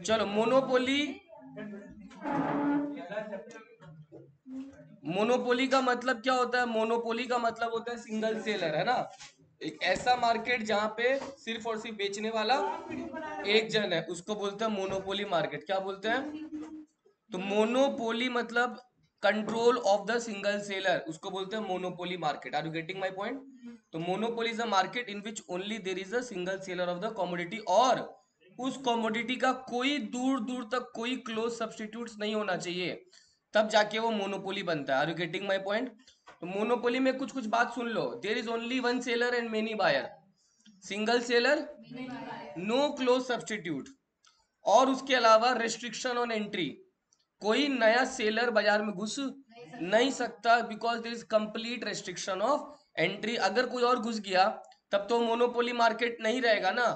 चलो monopoly, monopoly का मतलब क्या होता है? मोनोपोली का मतलब होता है सिंगल सेलर, है ना? एक ऐसा मार्केट जहां पे सिर्फ और सिर्फ बेचने वाला एक जन है, उसको बोलते हैं मोनोपोली मार्केट। क्या बोलते हैं? तो मोनोपोली मतलब control of the single seller, उसको बोलते हैं monopoly market. Are you getting my point? तो monopoly is a market in which only there is a single seller of the commodity, और उस कमोडिटी का कोई दूर दूर तक कोई क्लोज सब्सटीट्यूट्स नहीं होना चाहिए, तब जाके वो मोनोपोली बनता है। Are you getting my point? तो मोनोपोली में कुछ कुछ बात सुन लो। There is only one seller and many buyer, single seller, no close substitute, और उसके अलावा रेस्ट्रिक्शन ऑन एंट्री, कोई नया सेलर बाजार में घुस नहीं सकता, because there is complete restriction of entry. अगर कोई और घुस गया तब तो मोनोपोली मार्केट नहीं रहेगा ना।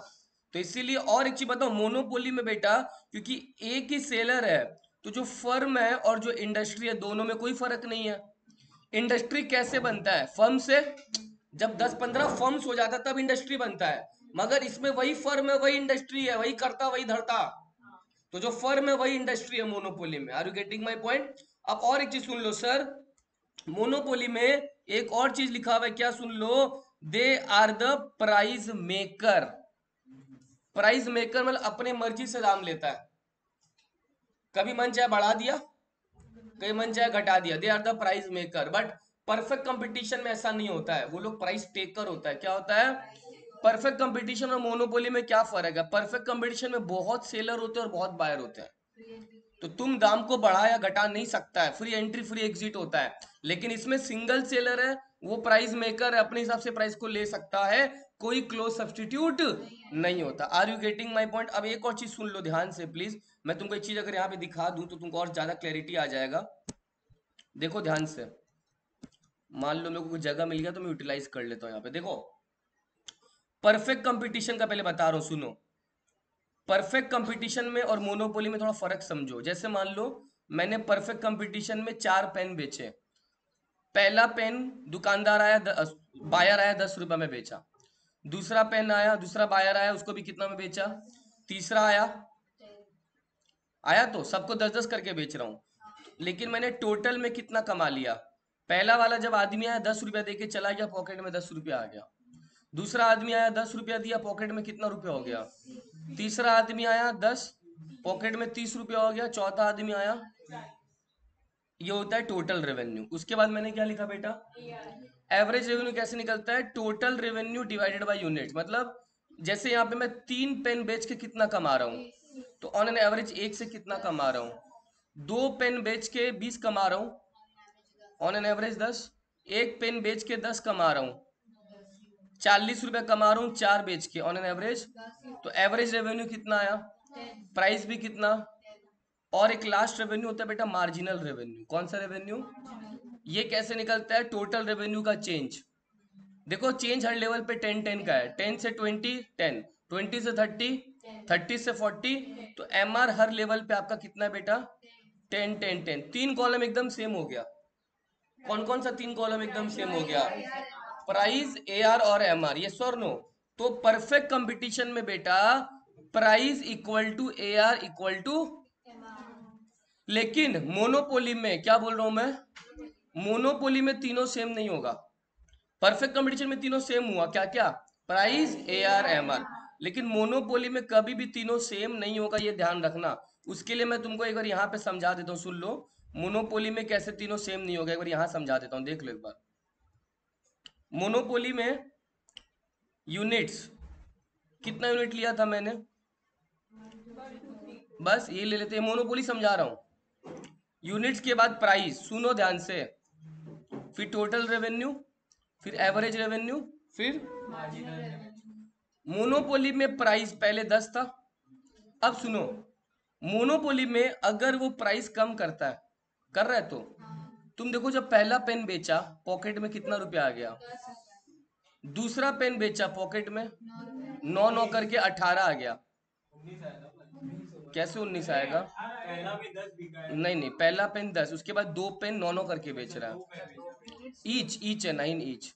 तो इसीलिए, और एक चीज बताओ, मोनोपोली में बेटा क्योंकि एक ही सेलर है, तो जो फर्म है और जो इंडस्ट्री है दोनों में कोई फर्क नहीं है। इंडस्ट्री कैसे बनता है? फर्म से। जब 10-15 फर्म्स हो जाता तब इंडस्ट्री बनता है, मगर इसमें वही फर्म है वही इंडस्ट्री है, वही करता वही धरता। तो जो फर्म है वही इंडस्ट्री है मोनोपोली में। Are you getting my point? अब और एक चीज सुन लो सर, मोनोपोली में एक और चीज लिखा हुआ है, क्या? सुन लो, they are the price maker. Price maker मतलब अपने मर्जी से दाम लेता है, कभी मन चाहे बढ़ा दिया, कभी मन चाहे घटा दिया। They are the price maker, but perfect competition में ऐसा नहीं होता है, वो लोग प्राइस टेकर होता है। क्या होता है? परफेक्ट कंपटीशन और मोनोपोली में क्या फर्क है? परफेक्ट कंपटीशन में बहुत सेलर होते हैं और बहुत बायर होते हैं, तो तुम दाम को बढ़ा या घटा नहीं सकता है, फ्री एंट्री फ्री एग्जिट होता है। लेकिन इसमें सिंगल सेलर है, वो प्राइस मेकर है, अपने हिसाब से प्राइस को ले सकता है, कोई क्लोज सब्सटीट्यूट नहीं होता। Are you getting my point? अब एक और चीज सुन लो ध्यान से प्लीज, मैं तुमको एक चीज अगर यहाँ पे दिखा दूं तो तुमको और ज्यादा क्लैरिटी आ जाएगा। देखो ध्यान से, मान लो मेरे को कुछ जगह मिल गया तो मैं यूटिलाइज कर लेता हूँ यहाँ पे। देखो, परफेक्ट कंपटीशन का पहले बता रहा हूँ, सुनो। परफेक्ट कंपटीशन में और मोनोपोली में थोड़ा फर्क समझो। जैसे मान लो मैंने परफेक्ट कंपटीशन में 4 पेन बेचे। पहला पेन दुकानदार आया, बायर आया, 10 रुपए में बेचा। दूसरा पेन आया, दूसरा बायर आया, उसको भी कितना में बेचा? तीसरा आया, आया तो सबको 10-10 करके बेच रहा हूँ, लेकिन मैंने टोटल में कितना कमा लिया? पहला वाला जब आदमी आया 10 रुपया दे के चला गया, पॉकेट में 10 रुपया आ गया। दूसरा आदमी आया 10 रुपया दिया, पॉकेट में कितना रुपया हो गया? तीसरा आदमी आया 10, पॉकेट में 30 रुपया हो गया। चौथा आदमी आया, ये होता है टोटल रेवेन्यू। उसके बाद मैंने क्या लिखा बेटा? एवरेज रेवेन्यू कैसे निकलता है? Total revenue divided by unit. मतलब जैसे यहाँ पे मैं 3 पेन बेच के कितना कमा रहा हूँ, तो ऑन एन एवरेज एक से कितना कमा रहा हूँ? 2 पेन बेच के 20 कमा रहा हूँ, ऑन एन एवरेज 10। एक पेन बेच के 10 कमा रहा हूँ, 40 रुपए कमा रहा हूँ 4 बेच के, ऑन एन एवरेज। तो एवरेज रेवेन्यू कितना आया? प्राइस भी कितना? और एक लास्ट रेवेन्यू होता है बेटा मार्जिनल रेवेन्यू। कौन सा रेवेन्यू? ये कैसे निकलता है? टोटल रेवेन्यू का चेंज। देखो चेंज हर लेवल पे 10-10 का है, 10 से 20 10, 20 से 30, 30 से 40। तो एम आर हर लेवल पे आपका कितना है बेटा? 10-10-10। 3 कॉलम एकदम सेम हो गया। कौन कौन सा 3 कॉलम एकदम सेम हो गया? प्राइस, ए आर और एम आर। ये और नो? तो परफेक्ट कंपटीशन में बेटा price equal to A R equal to, लेकिन मोनोपोली में क्या बोल रहा हूं मैं? मोनोपोली में तीनों सेम नहीं होगा। परफेक्ट कंपटीशन में तीनों सेम हुआ, क्या क्या? Price, A R, M R. लेकिन मोनोपोली में कभी भी तीनों सेम नहीं होगा, ये ध्यान रखना। उसके लिए मैं तुमको एक बार यहाँ पे समझा देता हूँ, सुन लो। मोनोपोली में कैसे तीनों सेम नहीं होगा, एक बार यहाँ समझा देता हूँ, देख लो एक बार। मोनोपोली में यूनिट्स, कितना यूनिट लिया था मैंने? बस ये ले लेते हैं, मोनोपोली समझा रहा हूँ। यूनिट्स के बाद प्राइस, सुनो ध्यान से, फिर टोटल रेवेन्यू, फिर एवरेज रेवेन्यू, फिर मोनोपोली में प्राइस पहले 10 था। अब सुनो, मोनोपोली में अगर वो प्राइस कम करता है, कर रहा है, तो तुम देखो जब पहला पेन बेचा पॉकेट में कितना रुपया आ गया? दूसरा पेन बेचा पॉकेट में 9 9 करके 18 आ गया। कैसे 19 आएगा? नहीं नहीं, पहला पेन 10, उसके बाद 2 पेन 9 9 करके बेच रहा है, ईच ईच है 9 ईच।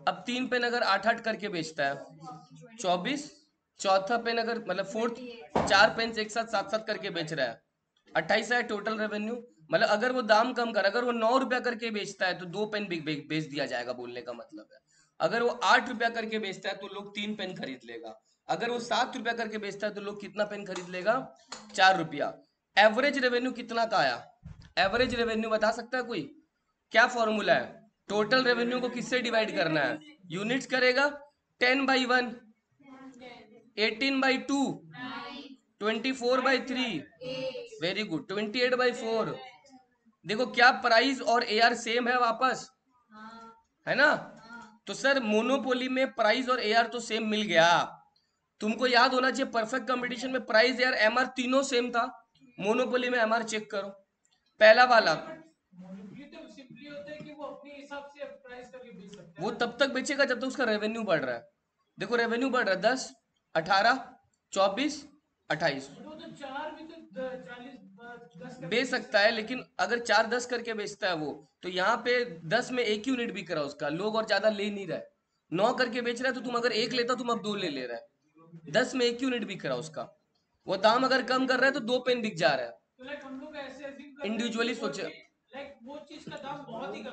अब 3 पेन अगर 8 8 करके बेचता है, 24, चौथा पेन अगर मतलब फोर्थ, 4 पेन एक साथ साथ साथ करके बेच रहा है, 28 है टोटल रेवेन्यू। मतलब अगर वो दाम कम कर, अगर वो 9 रुपया करके बेचता है तो 2 पेन बेच दिया जाएगा, बोलने का मतलब है। अगर वो 8 रुपया करके बेचता है तो लोग 3 पेन खरीद लेगा। अगर वो 7 रुपया करके बेचता है तो लोग कितना पेन खरीद लेगा? 4 रुपया। एवरेज रेवेन्यू कितना का आया? एवरेज रेवेन्यू बता सकता है कोई? क्या फॉर्मूला है? टोटल रेवेन्यू को किससे डिवाइड करना है? यूनिट्स करेगा। 10/1, 18/2, 24/3, वेरी गुड, 28/4। देखो क्या प्राइस और एआर सेम है वापस, है ना? तो सर मोनोपोली में प्राइस और एआर तो सेम मिल गया। तुमको याद होना चाहिए परफेक्ट कंपटीशन में प्राइस एआर एमआर तीनों सेम था। मोनोपोली में एमआर चेक करो। पहला वाला वो तब तक बेचेगा जब तक उसका रेवेन्यू बढ़ रहा है। देखो रेवेन्यू बढ़ रहा है, 10, 18, 24, 28 बेच सकता है। लेकिन अगर 4-10 करके बेचता है वो, तो यहाँ पे 10 में 1 यूनिट बिक रहा है उसका, लोग और ज्यादा ले नहीं रहे। 9 करके बेच रहा है तो तुम अगर 1 लेता तुम अब 2 ले रहा है। 10 में 1 यूनिट बिक रहा है उसका। वो दाम अगर कम कर रहा है तो 2 पेन बिक जा रहा है। इंडिविजुअली सोचे,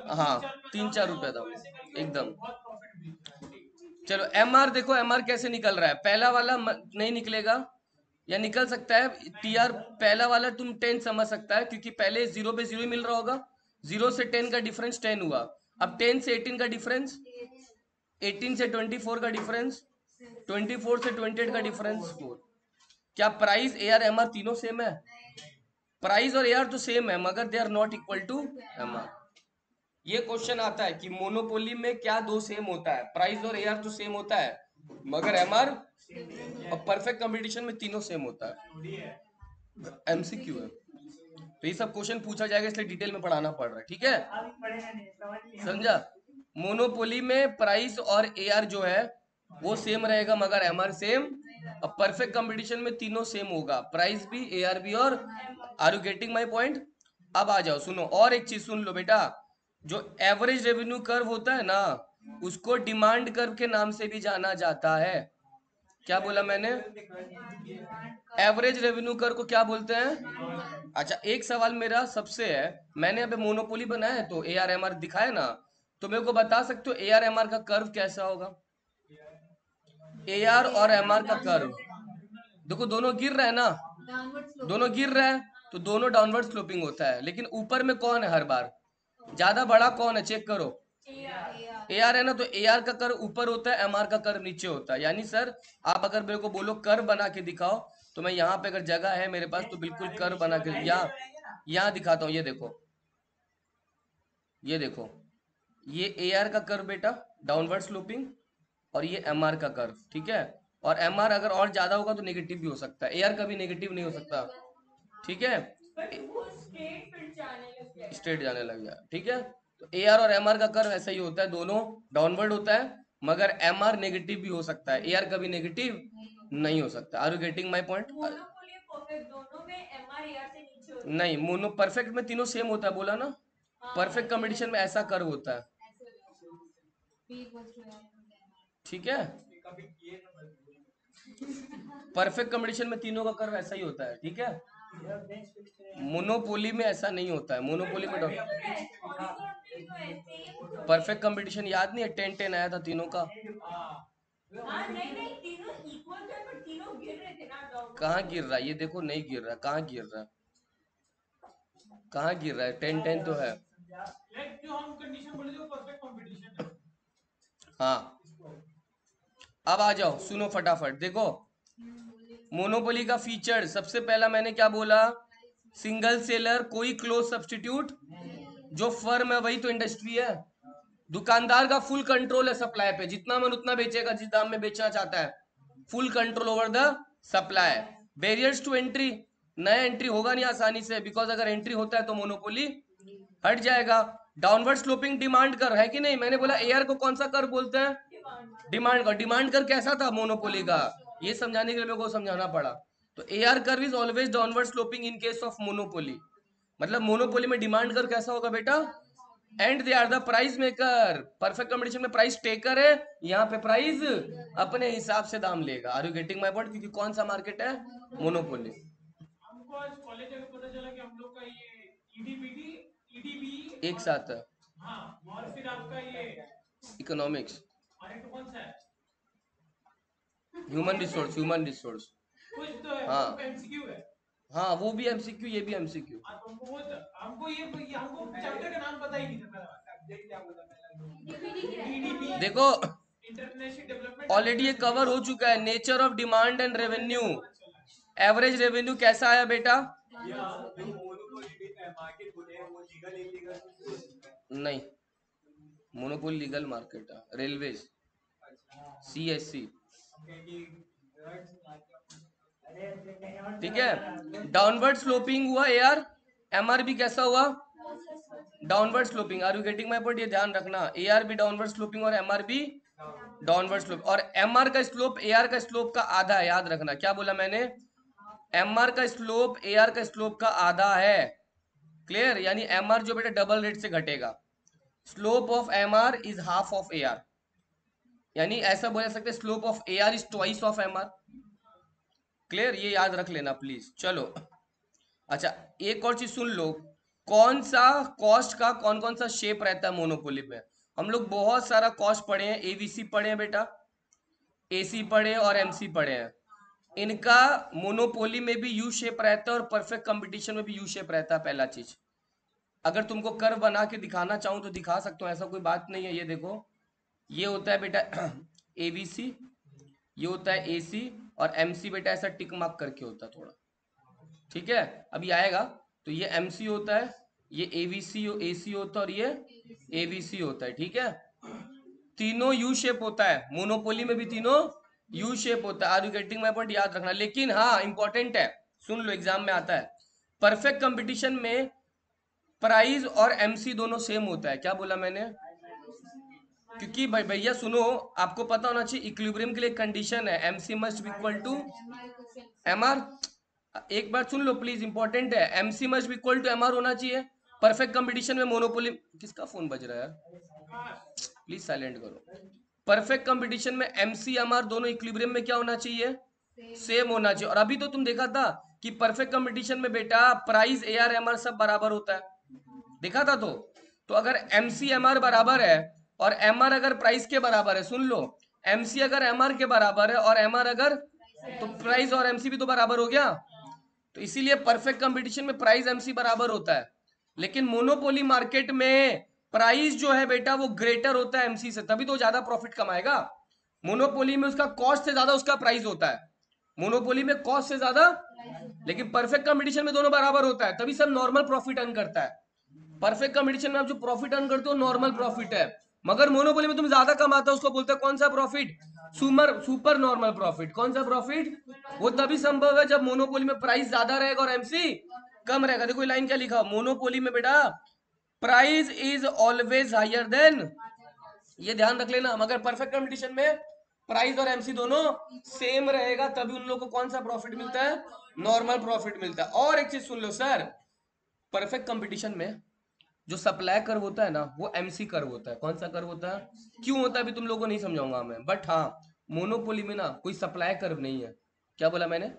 हाँ 3-4 रुपया दाम एकदम। चलो एमआर देखो, एमआर कैसे निकल रहा है? पहला वाला नहीं निकलेगा, या निकल सकता है। टीआर पहला वाला तुम 10 समझ सकता है, क्योंकि पहले 0 पे 0 ही मिल रहा होगा। 0 से 10 का डिफरेंस 10 हुआ। अब 10 से 18 का डिफरेंस, 18 से 24 का डिफरेंस, 24 से 28 का डिफरेंस 4। क्या price A R M R तीनों सेम है? प्राइस और ए आर तो सेम है, मगर they are not equal to M R. ये क्वेश्चन आता है कि मोनोपोली में क्या दो सेम होता है? प्राइस और ए आर तो सेम होता है, मगर एम आर और परफेक्ट कंपटीशन में तीनों सेम होता है। एमसीक्यू है, तो ये सब क्वेश्चन पूछा जाएगा, इसलिए डिटेल में पढ़ाना पड़ रहा है, ठीक है? समझा? मोनोपोली में प्राइस और एआर जो है वो सेम रहेगा, मगर एमआर सेम। और परफेक्ट कंपटीशन में तीनों सेम होगा, प्राइस भी, एआर भी, और are you getting my point? अब आ जाओ, सुनो और एक चीज सुन लो बेटा। जो एवरेज रेवेन्यू कर्व होता है ना, उसको डिमांड कर्व के नाम से भी जाना जाता है। क्या बोला मैंने? एवरेज रेवेन्यू कर्व को क्या बोलते हैं? अच्छा एक सवाल मेरा सबसे है, मैंने अभी मोनोपोली बनाया है तो ए आर एम आर दिखाया ना, तो मेरे को बता सकते हो ए आर एम आर का कर्व कैसा होगा? ए आर और एम आर का कर्व देखो, दोनों गिर रहा है ना, दोनों गिर रहा है, तो दोनों डाउनवर्ड स्लोपिंग होता है। लेकिन ऊपर में कौन है हर बार? ज्यादा बड़ा कौन है? चेक करो। ए आर है ना, तो ए आर का कर्व ऊपर होता है, एम आर का कर्व नीचे होता है। यानी सर आप अगर मेरे को बोलो कर्व बना के दिखाओ, तो मैं यहाँ पे अगर जगह है मेरे पास तो बिल्कुल कर्व बना के यहाँ दिखाता हूँ। ये देखो, ये देखो, ये ए आर का कर्व बेटा, डाउनवर्ड स्लोपिंग, और ये एम आर का कर्व, ठीक है? और एम आर अगर और ज्यादा होगा तो नेगेटिव भी हो सकता है, ए आर कभी नेगेटिव नहीं हो सकता, ठीक है? स्ट्रेट जाने लग गया, ठीक है? तो ए आर और एम आर का कर्व ऐसा ही होता है, दोनों डाउनवर्ड होता है, मगर एम आर नेगेटिव भी हो सकता है, ए आर कभी नेगेटिव नहीं हो सकता। Are you getting my point? नहीं, मोनो परफेक्ट में तीनों सेम होता है, बोला ना। परफेक्ट कंपटीशन में ऐसा कर्व होता है, ठीक है? परफेक्ट कंपटीशन में तीनों का कर्व ऐसा ही होता है, ठीक है? मोनोपोली में ऐसा नहीं होता है। मोनोपोली में परफेक्ट कंपटीशन याद नहीं है, 10-10 आया था तीनों का। कहाँ गिर रहा है? ये देखो, नहीं गिर रहा। कहाँ गिर रहा है? कहाँ गिर रहा है? 10-10 तो है। हाँ, अब आ जाओ, सुनो फटाफट देखो। मोनोपोली का फीचर सबसे पहला मैंने क्या बोला? सिंगल सेलर, कोई क्लोज सब्सटीट्यूट। जो फर्म है वही तो इंडस्ट्री है। दुकानदार का फुल कंट्रोल है सप्लाई पे, जितना मन उतना बेचेगा जिस दाम में बेचना चाहता है। Full control over the supply. Barriers to entry, नया एंट्री होगा नहीं आसानी से, बिकॉज अगर एंट्री होता है तो मोनोपोली हट जाएगा। डाउनवर्ड स्लोपिंग डिमांड कर है कि नहीं? मैंने बोला एआर को कौन सा कर बोलते हैं? डिमांड कर। डिमांड कर कैसा था मोनोपोली का, ये समझाने के लिए मेरे को समझाना पड़ा। तो A R curve is always downward sloping in case of monopoly. मतलब मोनोपोली में डिमांड कर कैसा होगा बेटा? And they are the price maker. Perfect competition में प्राइस टेकर है, यहाँ पे प्राइस अपने हिसाब से दाम लेगा। Are you getting my point? क्योंकि कौन सा मार्केट है? मोनोपोली। हमको आज कॉलेज में पता चला कि हम लोग का ये ईडीबीडी ईडीबी एक साथ है। हाँ, और फिर आपका ये इकोनॉमिक्स, और एक कौन सा है, ह्यूमन रिसोर्स, ह्यूमन रिसोर्स। कुछ तो है, हाँ वो एमसीक्यू है। हाँ, वो भी एमसीक्यू, ये भी एमसीक्यू। हाँ, तो हमको ये हमको चैप्टर का नाम पता ही नहीं था पहला। सब्जेक्ट क्या बोला पहला? ईडीबी, देखो इंटरनेशनल डेवलपमेंट। ऑलरेडी ये कवर हो चुका है। Nature of demand and revenue. Average revenue कैसा आया बेटा? नहीं, मोनोपोली लीगल मार्केट है। रेलवेज, सीएससी, ठीक है। डाउनवर्ड स्लोपिंग हुआ यार। एमआरबी कैसा हुआ? Downward sloping. Are you getting my point? ये ध्यान रखना, एआरबी डाउनवर्ड स्लोपिंग और एमआरबी डाउनवर्ड स्लोप। और एमआर का स्लोप एआर का स्लोप का आधा है, याद रखना। क्या बोला मैंने? एमआर का स्लोप एआर का स्लोप का आधा है। क्लियर? यानी एमआर जो बेटा डबल रेट से घटेगा। Slope of MR is half of AR. यानी ऐसा बोल सकते हैं, slope of AR is twice of MR. Clear? ये याद रख लेना प्लीज। चलो अच्छा, एक और चीज सुन लो। कौन सा कॉस्ट का कौन कौन सा शेप रहता है मोनोपोली में? हम लोग बहुत सारा कॉस्ट पढ़े हैं। एवीसी पढ़े हैं बेटा, एसी पढ़े और एमसी पढ़े हैं। इनका मोनोपोली में भी यू शेप रहता है और परफेक्ट कंपटीशन में भी यू शेप रहता है। पहला चीज, अगर तुमको कर्व बना के दिखाना चाहूं तो दिखा सकता हूं, ऐसा कोई बात नहीं है। ये देखो, ये होता है बेटा एबीसी, ये होता है एसी, और एमसी बेटा ऐसा टिक मार्क करके होता है थोड़ा। ठीक है, अभी आएगा। तो ये एमसी होता है, ये एवीसी एसी होता है, और ये एबीसी होता है। ठीक है, तीनों यू शेप होता है। मोनोपोली में भी तीनों यू शेप होता है। Are you getting my point? याद रखना। लेकिन हाँ, इंपॉर्टेंट है, सुन लो, एग्जाम में आता है। परफेक्ट कंपटीशन में प्राइस और एमसी दोनों सेम होता है। क्या बोला मैंने? क्योंकि भाई भैया सुनो, आपको पता होना चाहिए इक्विलिब्रियम के लिए कंडीशन है, MC must be equal to MR. एक बार सुन लो प्लीज, इंपॉर्टेंट है। MC must be equal to MR होना चाहिए। परफेक्ट कंपटीशन में मोनोपोली, किसका फोन बज रहा है यार? प्लीज साइलेंट करो। परफेक्ट कंपटीशन में एमसी एमआर दोनों इक्विलिब्रियम में क्या होना चाहिए? सेम होना चाहिए। और अभी तो तुम देखा था कि परफेक्ट कंपटीशन में बेटा प्राइस एआर एमआर सब बराबर होता है, देखा था। तो अगर एमसी एमआर बराबर है और एमआर अगर प्राइस के बराबर है, सुन लो, एमसी अगर एमआर के बराबर है और एमआर अगर, तो प्राइस और एमसी भी तो बराबर हो गया। तो इसीलिए परफेक्ट कंपटीशन में प्राइस एमसी बराबर होता है। लेकिन मोनोपोली मार्केट में प्राइस जो है बेटा वो ग्रेटर होता है एमसी से, तभी तो ज्यादा प्रॉफिट कमाएगा। मोनोपोली में उसका कॉस्ट से ज्यादा उसका प्राइस होता है। मोनोपोली में कॉस्ट से ज्यादा, लेकिन परफेक्ट कंपटीशन में दोनों बराबर होता है, तभी सब नॉर्मल प्रॉफिट अर्न करता है। परफेक्ट कंपटीशन में आप जो प्रॉफिट अर्न करते हो नॉर्मल प्रॉफिट है, मगर मोनोपोली में तुम ज्यादा कमाते हो, उसको बोलते हैं कौन सा प्रॉफिट? Super normal profit. कौन सा प्रॉफिट? वो तभी संभव है जब मोनोपोली में प्राइस ज्यादा रहेगा और एमसी कम रहेगा। देखो लाइन क्या लिखा, मोनोपोली में बेटा price is always higher than, ये ध्यान रख लेना। मगर परफेक्ट कंपटीशन में प्राइस और एमसी दोनों सेम रहेगा, तभी उन लोगों को कौन सा प्रॉफिट मिलता है? नॉर्मल प्रॉफिट मिलता है। और एक चीज सुन लो सर, परफेक्ट कंपटीशन में जो सप्लाई कर्व होता है ना, वो एमसी कर्व होता है। कौन सा कर्व होता है? क्यों होता है अभी तुम लोगों को नहीं समझाऊंगा मैं, बट हाँ, मोनोपोली में ना कोई सप्लाई कर्व नहीं है। क्या बोला मैंने?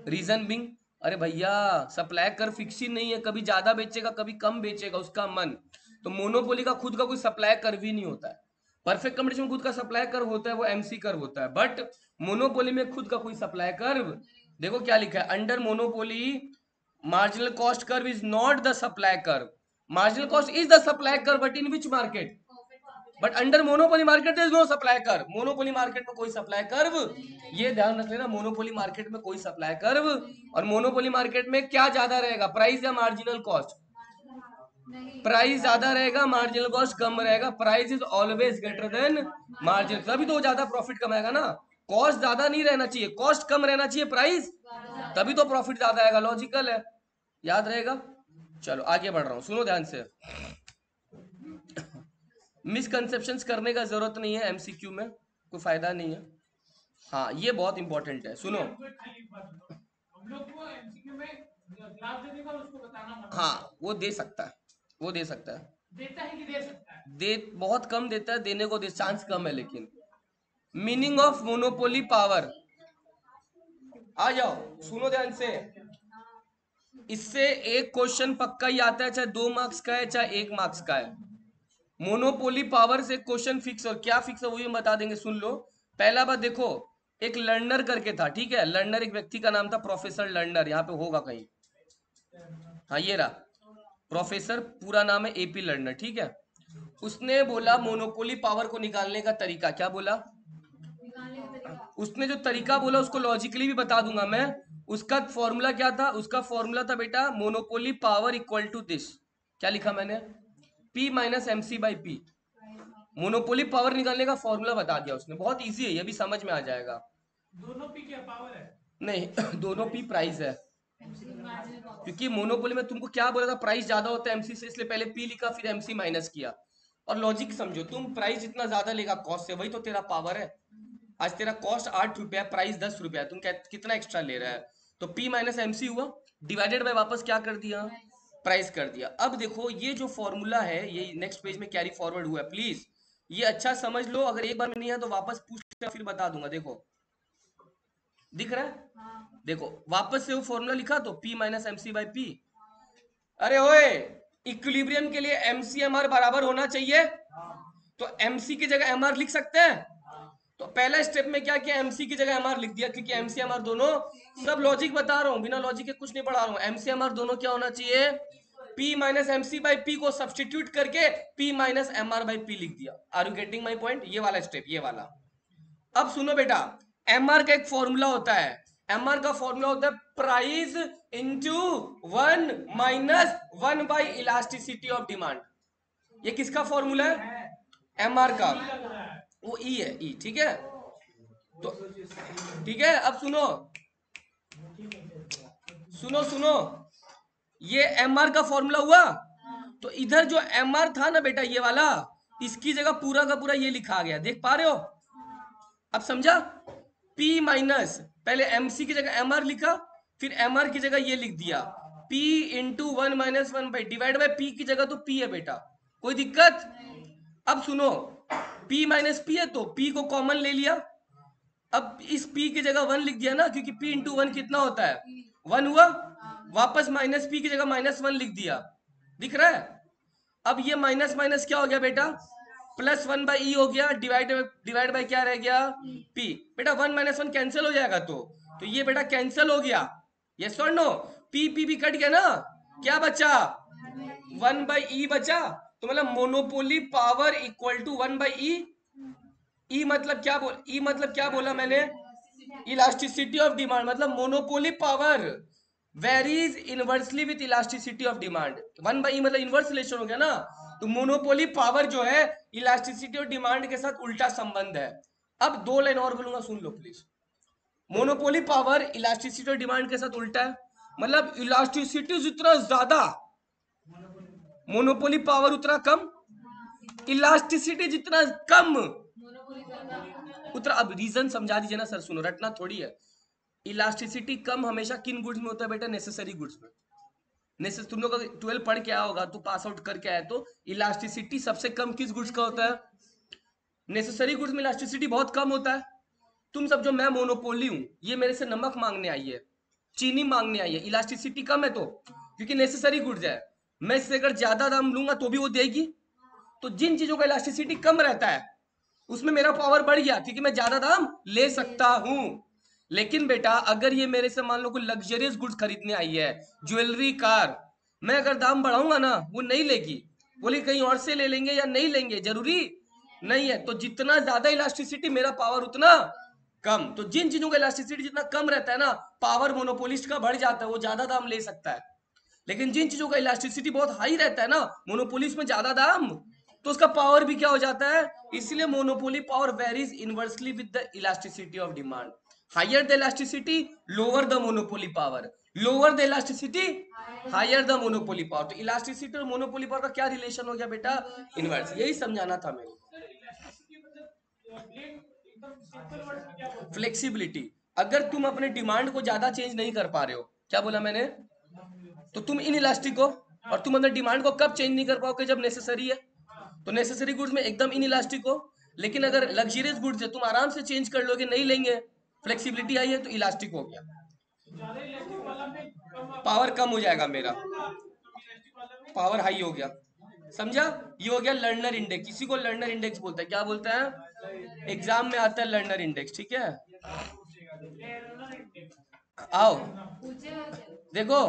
रीजन बिंग, अरे भैया सप्लाई कर्व फिक्स ही नहीं है, कभी ज्यादा बेचेगा कभी कम बेचेगा, उसका मन। तो मोनोपोली का खुद का कोई सप्लाई कर्व ही नहीं होता है। परफेक्ट कंपटीशन में खुद का सप्लाई कर्व होता है, वो एमसी कर्व होता है। बट मोनोपोली में खुद का कोई सप्लाई कर्व, देखो क्या लिखा है, under monopoly marginal cost curve is not the supply curve. Marginal cost is the supply curve, but in which market? But under monopoly market there is no supply curve. Monopoly market में कोई supply curve, ये ध्यान रख लेना, monopoly market में कोई supply curve. और monopoly market में क्या ज्यादा रहेगा, प्राइस या मार्जिनल कॉस्ट? प्राइस ज्यादा रहेगा, मार्जिनल कॉस्ट कम रहेगा। Price is always greater than margin, तभी तो ज्यादा प्रॉफिट कमाएगा ना। कॉस्ट ज्यादा नहीं रहना चाहिए, कॉस्ट कम रहना चाहिए, प्राइस, तभी तो प्रॉफिट ज्यादा आएगा। लॉजिकल है, याद रहेगा। चलो आगे बढ़ रहा हूं, सुनो ध्यान से। मिसकंसेप्शंस करने का जरूरत नहीं है, एमसीक्यू में कोई फायदा नहीं है। हाँ ये बहुत इंपॉर्टेंट है, सुनो। हम लोग को एमसीक्यू में ग्राफ दे देगा, उसको बताना मत। हाँ वो दे सकता है, वो दे सकता है। देता है कि दे सकता है? दे बहुत कम देता है, देने को दे चांस कम है। लेकिन मीनिंग ऑफ मोनोपोली पावर, आ जाओ सुनो ध्यान से। इससे एक क्वेश्चन पक्का ही आता है, चाहे 2 मार्क्स का है चाहे 1 मार्क्स का है। मोनोपोली पावर से क्वेश्चन फिक्स, और क्या फिक्स है वो भी बता देंगे, सुन लो। पहला बात देखो, एक लर्नर करके था, ठीक है। लर्नर एक व्यक्ति का नाम था, प्रोफेसर लर्नर, यहाँ पे होगा कहीं। हाँ ये रहा, प्रोफेसर पूरा नाम है एपी लर्नर, ठीक है। उसने बोला मोनोपोली पावर को निकालने का तरीका, क्या बोला उसने? जो तरीका बोला उसको लॉजिकली भी बता दूंगा मैं। उसका फॉर्मूला क्या था? उसका फॉर्मूला था बेटा, monopoly power equal to this. क्या लिखा मैंने? P minus M C by P. Monopoly power निकालने का फॉर्मूला बता दिया उसने, बहुत इजी है, ये भी समझ में आ जाएगा। दोनों पी क्या पावर है? नहीं दोनों P प्राइस है, क्योंकि मोनोपोली में तुमको क्या बोला था, प्राइस ज्यादा होता है एमसी से, इसलिए पहले P लिखा फिर एमसी माइनस किया। और लॉजिक समझो, तुम प्राइस जितना ज्यादा लेगा कॉस्ट से, वही तो तेरा पावर है। आज तेरा कॉस्ट 8 रुपया, प्राइस 10 रुपया, तुम कितना एक्स्ट्रा ले रहा है? तो P माइनस एमसी हुआ, डिवाइडेड बाय वापस क्या कर दिया, प्राइस कर दिया। अब देखो ये जो फॉर्मूला है ये नेक्स्ट पेज में कैरी फॉरवर्ड हुआ है, प्लीज ये अच्छा समझ लो। अगर एक बार में नहीं है तो वापस पूछ लेना, फिर बता दूंगा। देखो दिख रहा है? देखो वापस से वो फॉर्मूला लिखा तो P minus MC by P. अरे ओए, इक्विलिब्रियम के लिए एमसीएमआर बराबर होना चाहिए, तो एमसी की जगह एमआर लिख सकते हैं। तो पहला स्टेप में क्या किया, एमसी की जगह एमआर लिख दिया, क्योंकि एमसीएमआर दोनों, सब लॉजिक बता रहा हूँ, बिना लॉजिक के कुछ नहीं पढ़ा रहा हूँ। एमसीएमआर दोनों क्या होना चाहिए, P minus MC by P को सब्सटीट्यूट करके P minus MR by P लिख दिया। Are you getting my point? ये वाला स्टेप, ये वाला। अब सुनो बेटा, एमआर का एक फॉर्मूला होता है, एमआर का फॉर्मूला होता है price into 1 - 1 by elasticity of demand. ये किसका फॉर्मूला है? एमआर का। वो ई है, ई, ठीक है। तो ठीक है, अब सुनो सुनो सुनो, ये एमआर का फॉर्मूला हुआ। तो इधर जो एमआर था ना बेटा, ये वाला, इसकी जगह पूरा का पूरा ये लिखा गया, देख पा रहे हो? अब समझा? P माइनस, पहले MC की जगह MR लिखा, फिर MR की जगह ये लिख दिया P into 1 - 1 by, divide by P की जगह तो P है बेटा, कोई दिक्कत? अब सुनो, P माइनस P है तो P को कॉमन ले लिया। अब इस P की जगह 1 लिख दिया ना, क्योंकि P इंटू 1 कितना होता है, 1 हुआ। वापस माइनस P की जगह -1 लिख दिया, दिख रहा है? अब ये माइनस माइनस क्या हो गया बेटा, +1 बाई ई हो गया, डिवाइड बाई क्या रह गया, P। बेटा 1 - 1 कैंसिल हो जाएगा, तो ये बेटा कैंसिल हो गया, यस और नो? P भी कट गया ना, क्या बचा, 1 बाई ई बचा। तो मतलब monopoly power equal to 1 by E. E मतलब क्या ई मतलब क्या बोला मैंने, इलास्टिसिटी ऑफ डिमांड, मतलब monopoly power varies inversely with elasticity of demand. 1 by E मतलब इनवर्स रिलेशन हो गया ना, तो मोनोपोली पावर जो है इलास्टिसिटी ऑफ डिमांड के साथ उल्टा संबंध है। अब 2 लाइन और बोलूंगा, सुन लो please. Monopoly power elasticity of demand के साथ उल्टा है, मतलब इलास्टिसिटी जितना ज्यादा मोनोपोली पावर उतना कम, इलास्टिसिटी जितना कम उतना। अब रीजन समझा दीजिए ना सर, सुनो, रटना थोड़ी है। इलास्टिसिटी कम हमेशा किन गुड्स में होता है बेटा, नेसेसरी गुड्स में। तुम लोग 12 पढ़ के आया होगा तो पास आउट करके आया, तो इलास्टिसिटी सबसे कम किस गुड्स का होता है, नेसेसरी गुड्स में इलास्टिसिटी बहुत कम होता है। तुम सब जो, मैं मोनोपोली हूं, ये मेरे से नमक मांगने आई है, चीनी मांगने आई है, इलास्टिसिटी कम है तो, क्योंकि नेसेसरी गुड्स है। मैं इससे अगर ज्यादा दाम लूंगा तो भी वो देगी। तो जिन चीजों का इलास्टिसिटी कम रहता है उसमें मेरा पावर बढ़ गया, क्योंकि मैं ज्यादा दाम ले सकता हूं। लेकिन बेटा अगर ये मेरे से मान लो कोई लग्जरियस गुड्स खरीदने आई है, ज्वेलरी, कार, मैं अगर दाम बढ़ाऊंगा ना वो नहीं लेगी, बोली कहीं और से ले लेंगे या नहीं लेंगे, जरूरी नहीं है। तो जितना ज्यादा इलास्टिसिटी मेरा पावर उतना कम। तो जिन चीजों का इलास्टिसिटी जितना कम रहता है ना, पावर मोनोपोलिस्ट का बढ़ जाता है, वो ज्यादा दाम ले सकता है। लेकिन जिन चीजों का इलास्टिसिटी बहुत हाई रहता है ना, मोनोपोलिस्ट में ज्यादा दाम, तो उसका पावर भी क्या हो जाता है। इसलिए monopoly power varies inversely with the elasticity of demand. Higher the elasticity, lower the monopoly power, lower the elasticity, higher the monopoly power. तो इलास्टिसिटी और मोनोपोली पावर का क्या रिलेशन हो गया बेटा, इनवर्स। यही समझाना था मेरे को। फ्लेक्सिबिलिटी, अगर तुम अपने डिमांड को ज्यादा चेंज नहीं कर पा रहे हो, क्या बोला मैंने, तो तुम इन इलास्टिक हो, और तुम अंदर डिमांड को कब चेंज नहीं कर पाओगे? जब नेसेसरी है। तो नेसेसरी गुड्स में एकदम इनइलास्टिक हो, लेकिन अगर लग्जरियस गुड्स है तुम आराम से चेंज कर लोगे, नहीं लेंगे, फ्लेक्सिबिलिटी आई है तो इलास्टिक हो गया, ज्यादा इलेक्ट्रिक वाला में कम पावर कम हो जाएगा मेरा, इलेक्ट्रिक वाला में पावर हाई हो गया। समझा? ये हो गया लर्नर इंडेक्स। इसी को लर्नर इंडेक्स बोलता है। क्या बोलता है? एग्जाम में आता है लर्नर इंडेक्स। ठीक है, आओ देखो,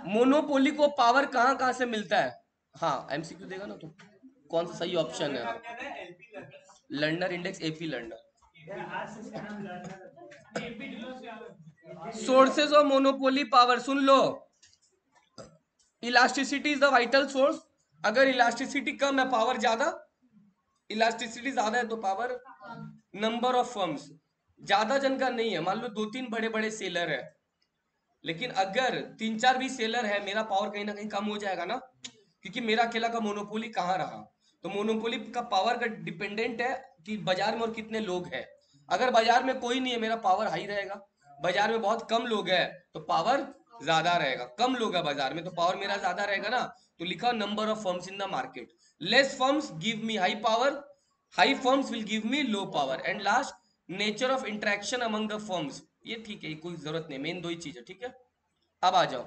मोनोपोली को पावर कहां कहां से मिलता है? हाँ, एमसीक्यू देगा ना तो कौन सा सही ऑप्शन है? Learner index, AP learner. Sources of monopoly power soon low. Elasticity is the vital source. अगर इलास्टिसिटी कम है पावर ज्यादा, इलास्टिसिटी ज्यादा है तो पावर। नंबर ऑफ फर्म्स, ज्यादा जन का नहीं है, मान लो 2-3 बड़े बड़े सेलर है, लेकिन अगर 3-4 भी सेलर है, मेरा पावर कहीं ना कहीं कम हो जाएगा ना, क्योंकि मेरा अकेला का मोनोपोली कहाँ रहा। तो मोनोपोली का पावर का डिपेंडेंट है कि बाजार में और कितने लोग हैं। अगर बाजार में कोई नहीं है, मेरा पावर हाई रहेगा। बाजार में बहुत कम लोग हैं तो पावर ज्यादा रहेगा। कम लोग है बाजार में तो पावर मेरा ज्यादा रहेगा ना। तो लिखा number of firms in the market. Less firms give me high power, high firms will give me low power. And last, nature of interaction among the firms. ये ठीक है, कोई जरूरत नहीं, मेन दो ही चीज है। ठीक है, अब आ जाओ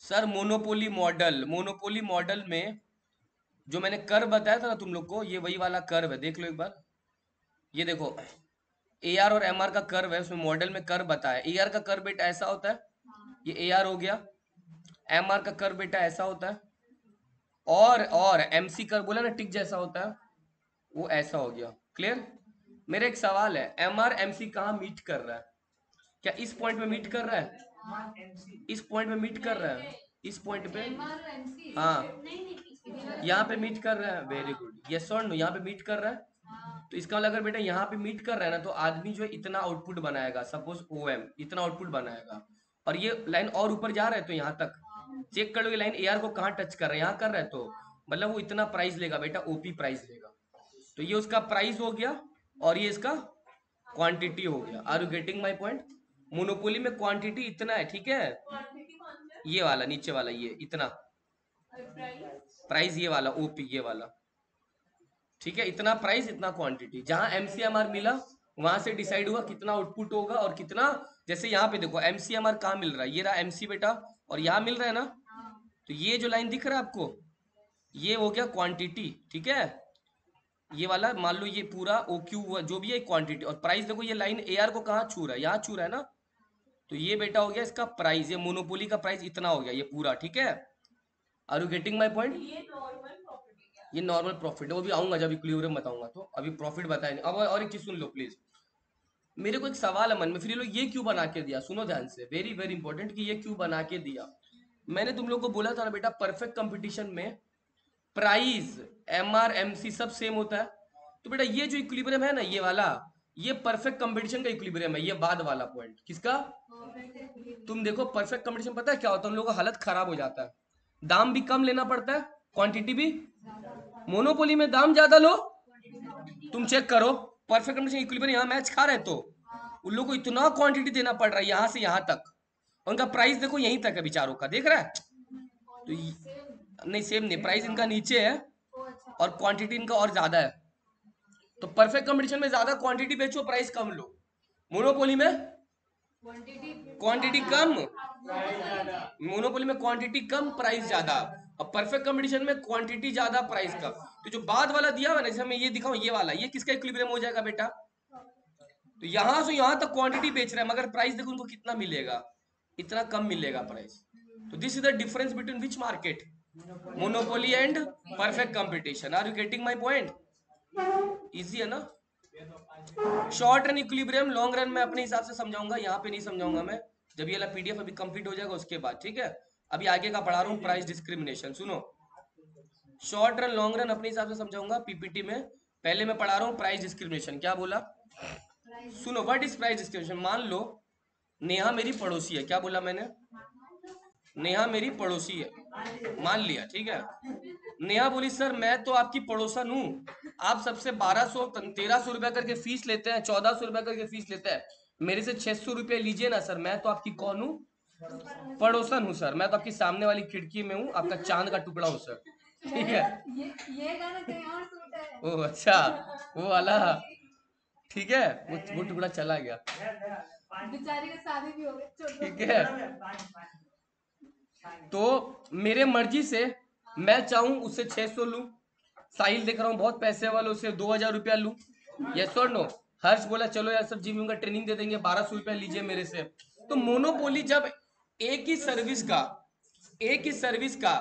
sir monopoly model. Monopoly model में जो मैंने कर्व बताया था ना तुम लोग को, ये वही वाला कर्व है, देख लो एक बार। ये देखो, ए आर और एम आर का कर्व है, उसमें मॉडल में कर्व बताया। ए आर का कर्व बेटा ऐसा होता है, ये ए आर हो गया। एम आर का कर्व बेटा ऐसा होता है, और एम सी कर्व बोला ना टिक जैसा होता है, वो ऐसा हो गया। क्लियर? मेरा एक सवाल है, एम आर एम सी कहाँ मीट कर रहा है? क्या इस पॉइंट पे मीट कर रहा है? इस पॉइंट पे मीट कर रहा है, इस पॉइंट पे। हाँ, यहाँ पे मीट कर रहा है। वेरी गुड, यस और नो, यहाँ पे मीट कर रहा है। तो इसका मतलब अगर बेटा यहाँ पे मीट कर रहा है ना, तो आदमी जो है इतना आउटपुट बनाएगा, सपोज ओ एम इतना आउटपुट बनाएगा, और ये लाइन और ऊपर जा रहा है तो यहाँ तक चेक कर लो, ये लाइन ए आर को कहाँ टच कर रहा है, यहाँ कर रहा है, तो मतलब वो इतना प्राइस लेगा बेटा, ओपी प्राइस लेगा। तो ये उसका प्राइस हो गया और ये इसका क्वांटिटी हो गया। Are you getting my point? Monopoly में क्वांटिटी इतना है, ठीक है, ये वाला नीचे वाला, ये इतना प्राइस, ये वाला ओपी, ये वाला, ठीक है, इतना प्राइस इतना क्वांटिटी। जहां एमसीएमआर मिला वहां से डिसाइड हुआ कितना आउटपुट होगा और कितना। जैसे यहाँ पे देखो एमसीएमआर कहाँ मिल रहा है, ये रहा एमसी बेटा, और यहाँ मिल रहा है ना, तो ये जो लाइन दिख रहा है आपको, ये हो गया क्वांटिटी। ठीक है, ये वाला मान लो ये पूरा ओ क्यू जो भी है क्वांटिटी, और प्राइस देखो ये लाइन ए आर को कहाँ छू रहा है, यहाँ छू रहा है ना, तो ये बेटा हो गया इसका प्राइस। ये मोनोपोली का प्राइस इतना हो गया, ये पूरा। ठीक है, are you getting my point? ये नॉर्मल प्रॉफिट है, वो भी आऊंगा जब इक्विलिब्रियम बताऊंगा, तो अभी प्रॉफिट बताया नहीं। अब और एक चीज सुन लो प्लीज, मेरे को एक सवाल है मन में, फिर ये लोग ये क्यों बना के दिया? सुनो ध्यान से, वेरी वेरी इंपॉर्टेंट, कि ये क्यों बना के दिया। मैंने तुम लोग को बोला था ना बेटा, परफेक्ट कंपटीशन में price M R M C सब सेम होता है। तो बेटा ये जो इक्विलिब्रियम है ना, ये वाला, ये परफेक्ट कंपटीशन का इक्विलिब्रियम है। ये बाद वाला पॉइंट किसका? तुम देखो परफेक्ट कंपटीशन पता है क्या होता है, हम लोग का हालत खराब हो जाता है, दाम भी कम लेना पड़ता है, क्वांटिटी भी। मोनोपोली में दाम ज्यादा लो, तुम चेक करो, परफेक्ट कंपटीशन इक्विलिब्रियम यहाँ मैच खा रहे तो उन लोगों को इतना क्वांटिटी देना पड़ रहा है यहाँ से यहाँ तक, उनका प्राइस देखो यहीं तक है बेचारों का, देख रहा है? तो नहीं, सेम नहीं, प्राइस इनका नीचे है और क्वांटिटी इनका और ज्यादा है। तो परफेक्ट कंपटीशन में ज्यादा क्वांटिटी बेचो, प्राइस कम लो। मोनोपोली में क्वांटिटी कम, मोनोपोली में क्वांटिटी कम प्राइस ज्यादा, और परफेक्ट कंपटीशन में क्वांटिटी ज्यादा प्राइस कम। तो जो बाद वाला दिया हुआ ना, जैसे मैं ये दिखाऊं, ये वाला, ये किसका इक्विलिब्रियम हो जाएगा बेटा? तो यहां से यहां तक क्वांटिटी बेच रहा है, मगर प्राइस देखो उनको कितना मिलेगा, इतना कम मिलेगा प्राइस। तो this is the difference between which market? Monopoly and perfect competition. Are you getting my point? Easy है ना? Short run equilibrium, long run में अपने हिसाब से समझाऊंगा, यहाँ पे नहीं समझाऊंगा मैं, जब ये वाला पीडीएफ अभी कंप्लीट हो जाएगा उसके बाद। ठीक है, अभी आगे का पढ़ा रहा हूँ, प्राइस डिस्क्रिमिनेशन। सुनो, शॉर्ट रन लॉन्ग रन अपने हिसाब से समझाऊंगा पीपीटी में। पहले मैं पढ़ा रहा हूँ प्राइस डिस्क्रिमिनेशन। क्या बोला? सुनो, व्हाट इज प्राइस डिस्क्रिमिनेशन। मान लो नेहा मेरी पड़ोसी है, क्या बोला मैंने? नेहा मेरी पड़ोसी है, मान लिया, ठीक है। नेहा बोली सर मैं तो आपकी पड़ोसन हूँ, आप सबसे 1200-1300 रुपया करके फीस लेते हैं, 1400 रुपया करके फीस लेते हैं, मेरे से 600 रुपया लीजिए ना सर, मैं तो आपकी कौन हूँ? पड़ोसन हूँ सर, मैं तो आपकी सामने वाली खिड़की में हूँ, आपका चांद का टुकड़ा हूँ सर। ठीक है। ये गाना कहीं और सूट है। ओह अच्छा, वो वाला। ठीक है, वो टुकड़ा चला गया। बेचारी का शादी भी हो गई। ठीक है, तो मेरे मर्जी से मैं चाहूं उससे 600 लूं, साहिल देख रहा हूँ बहुत पैसे वाले, उसे 2000 रुपया लूं। यस और नो? हर्ष बोला चलो यार सर जिम का ट्रेनिंग दे देंगे, 1200 रुपया लीजिए मेरे से। तो मोनोपोली जब एक ही सर्विस का एक ही सर्विस का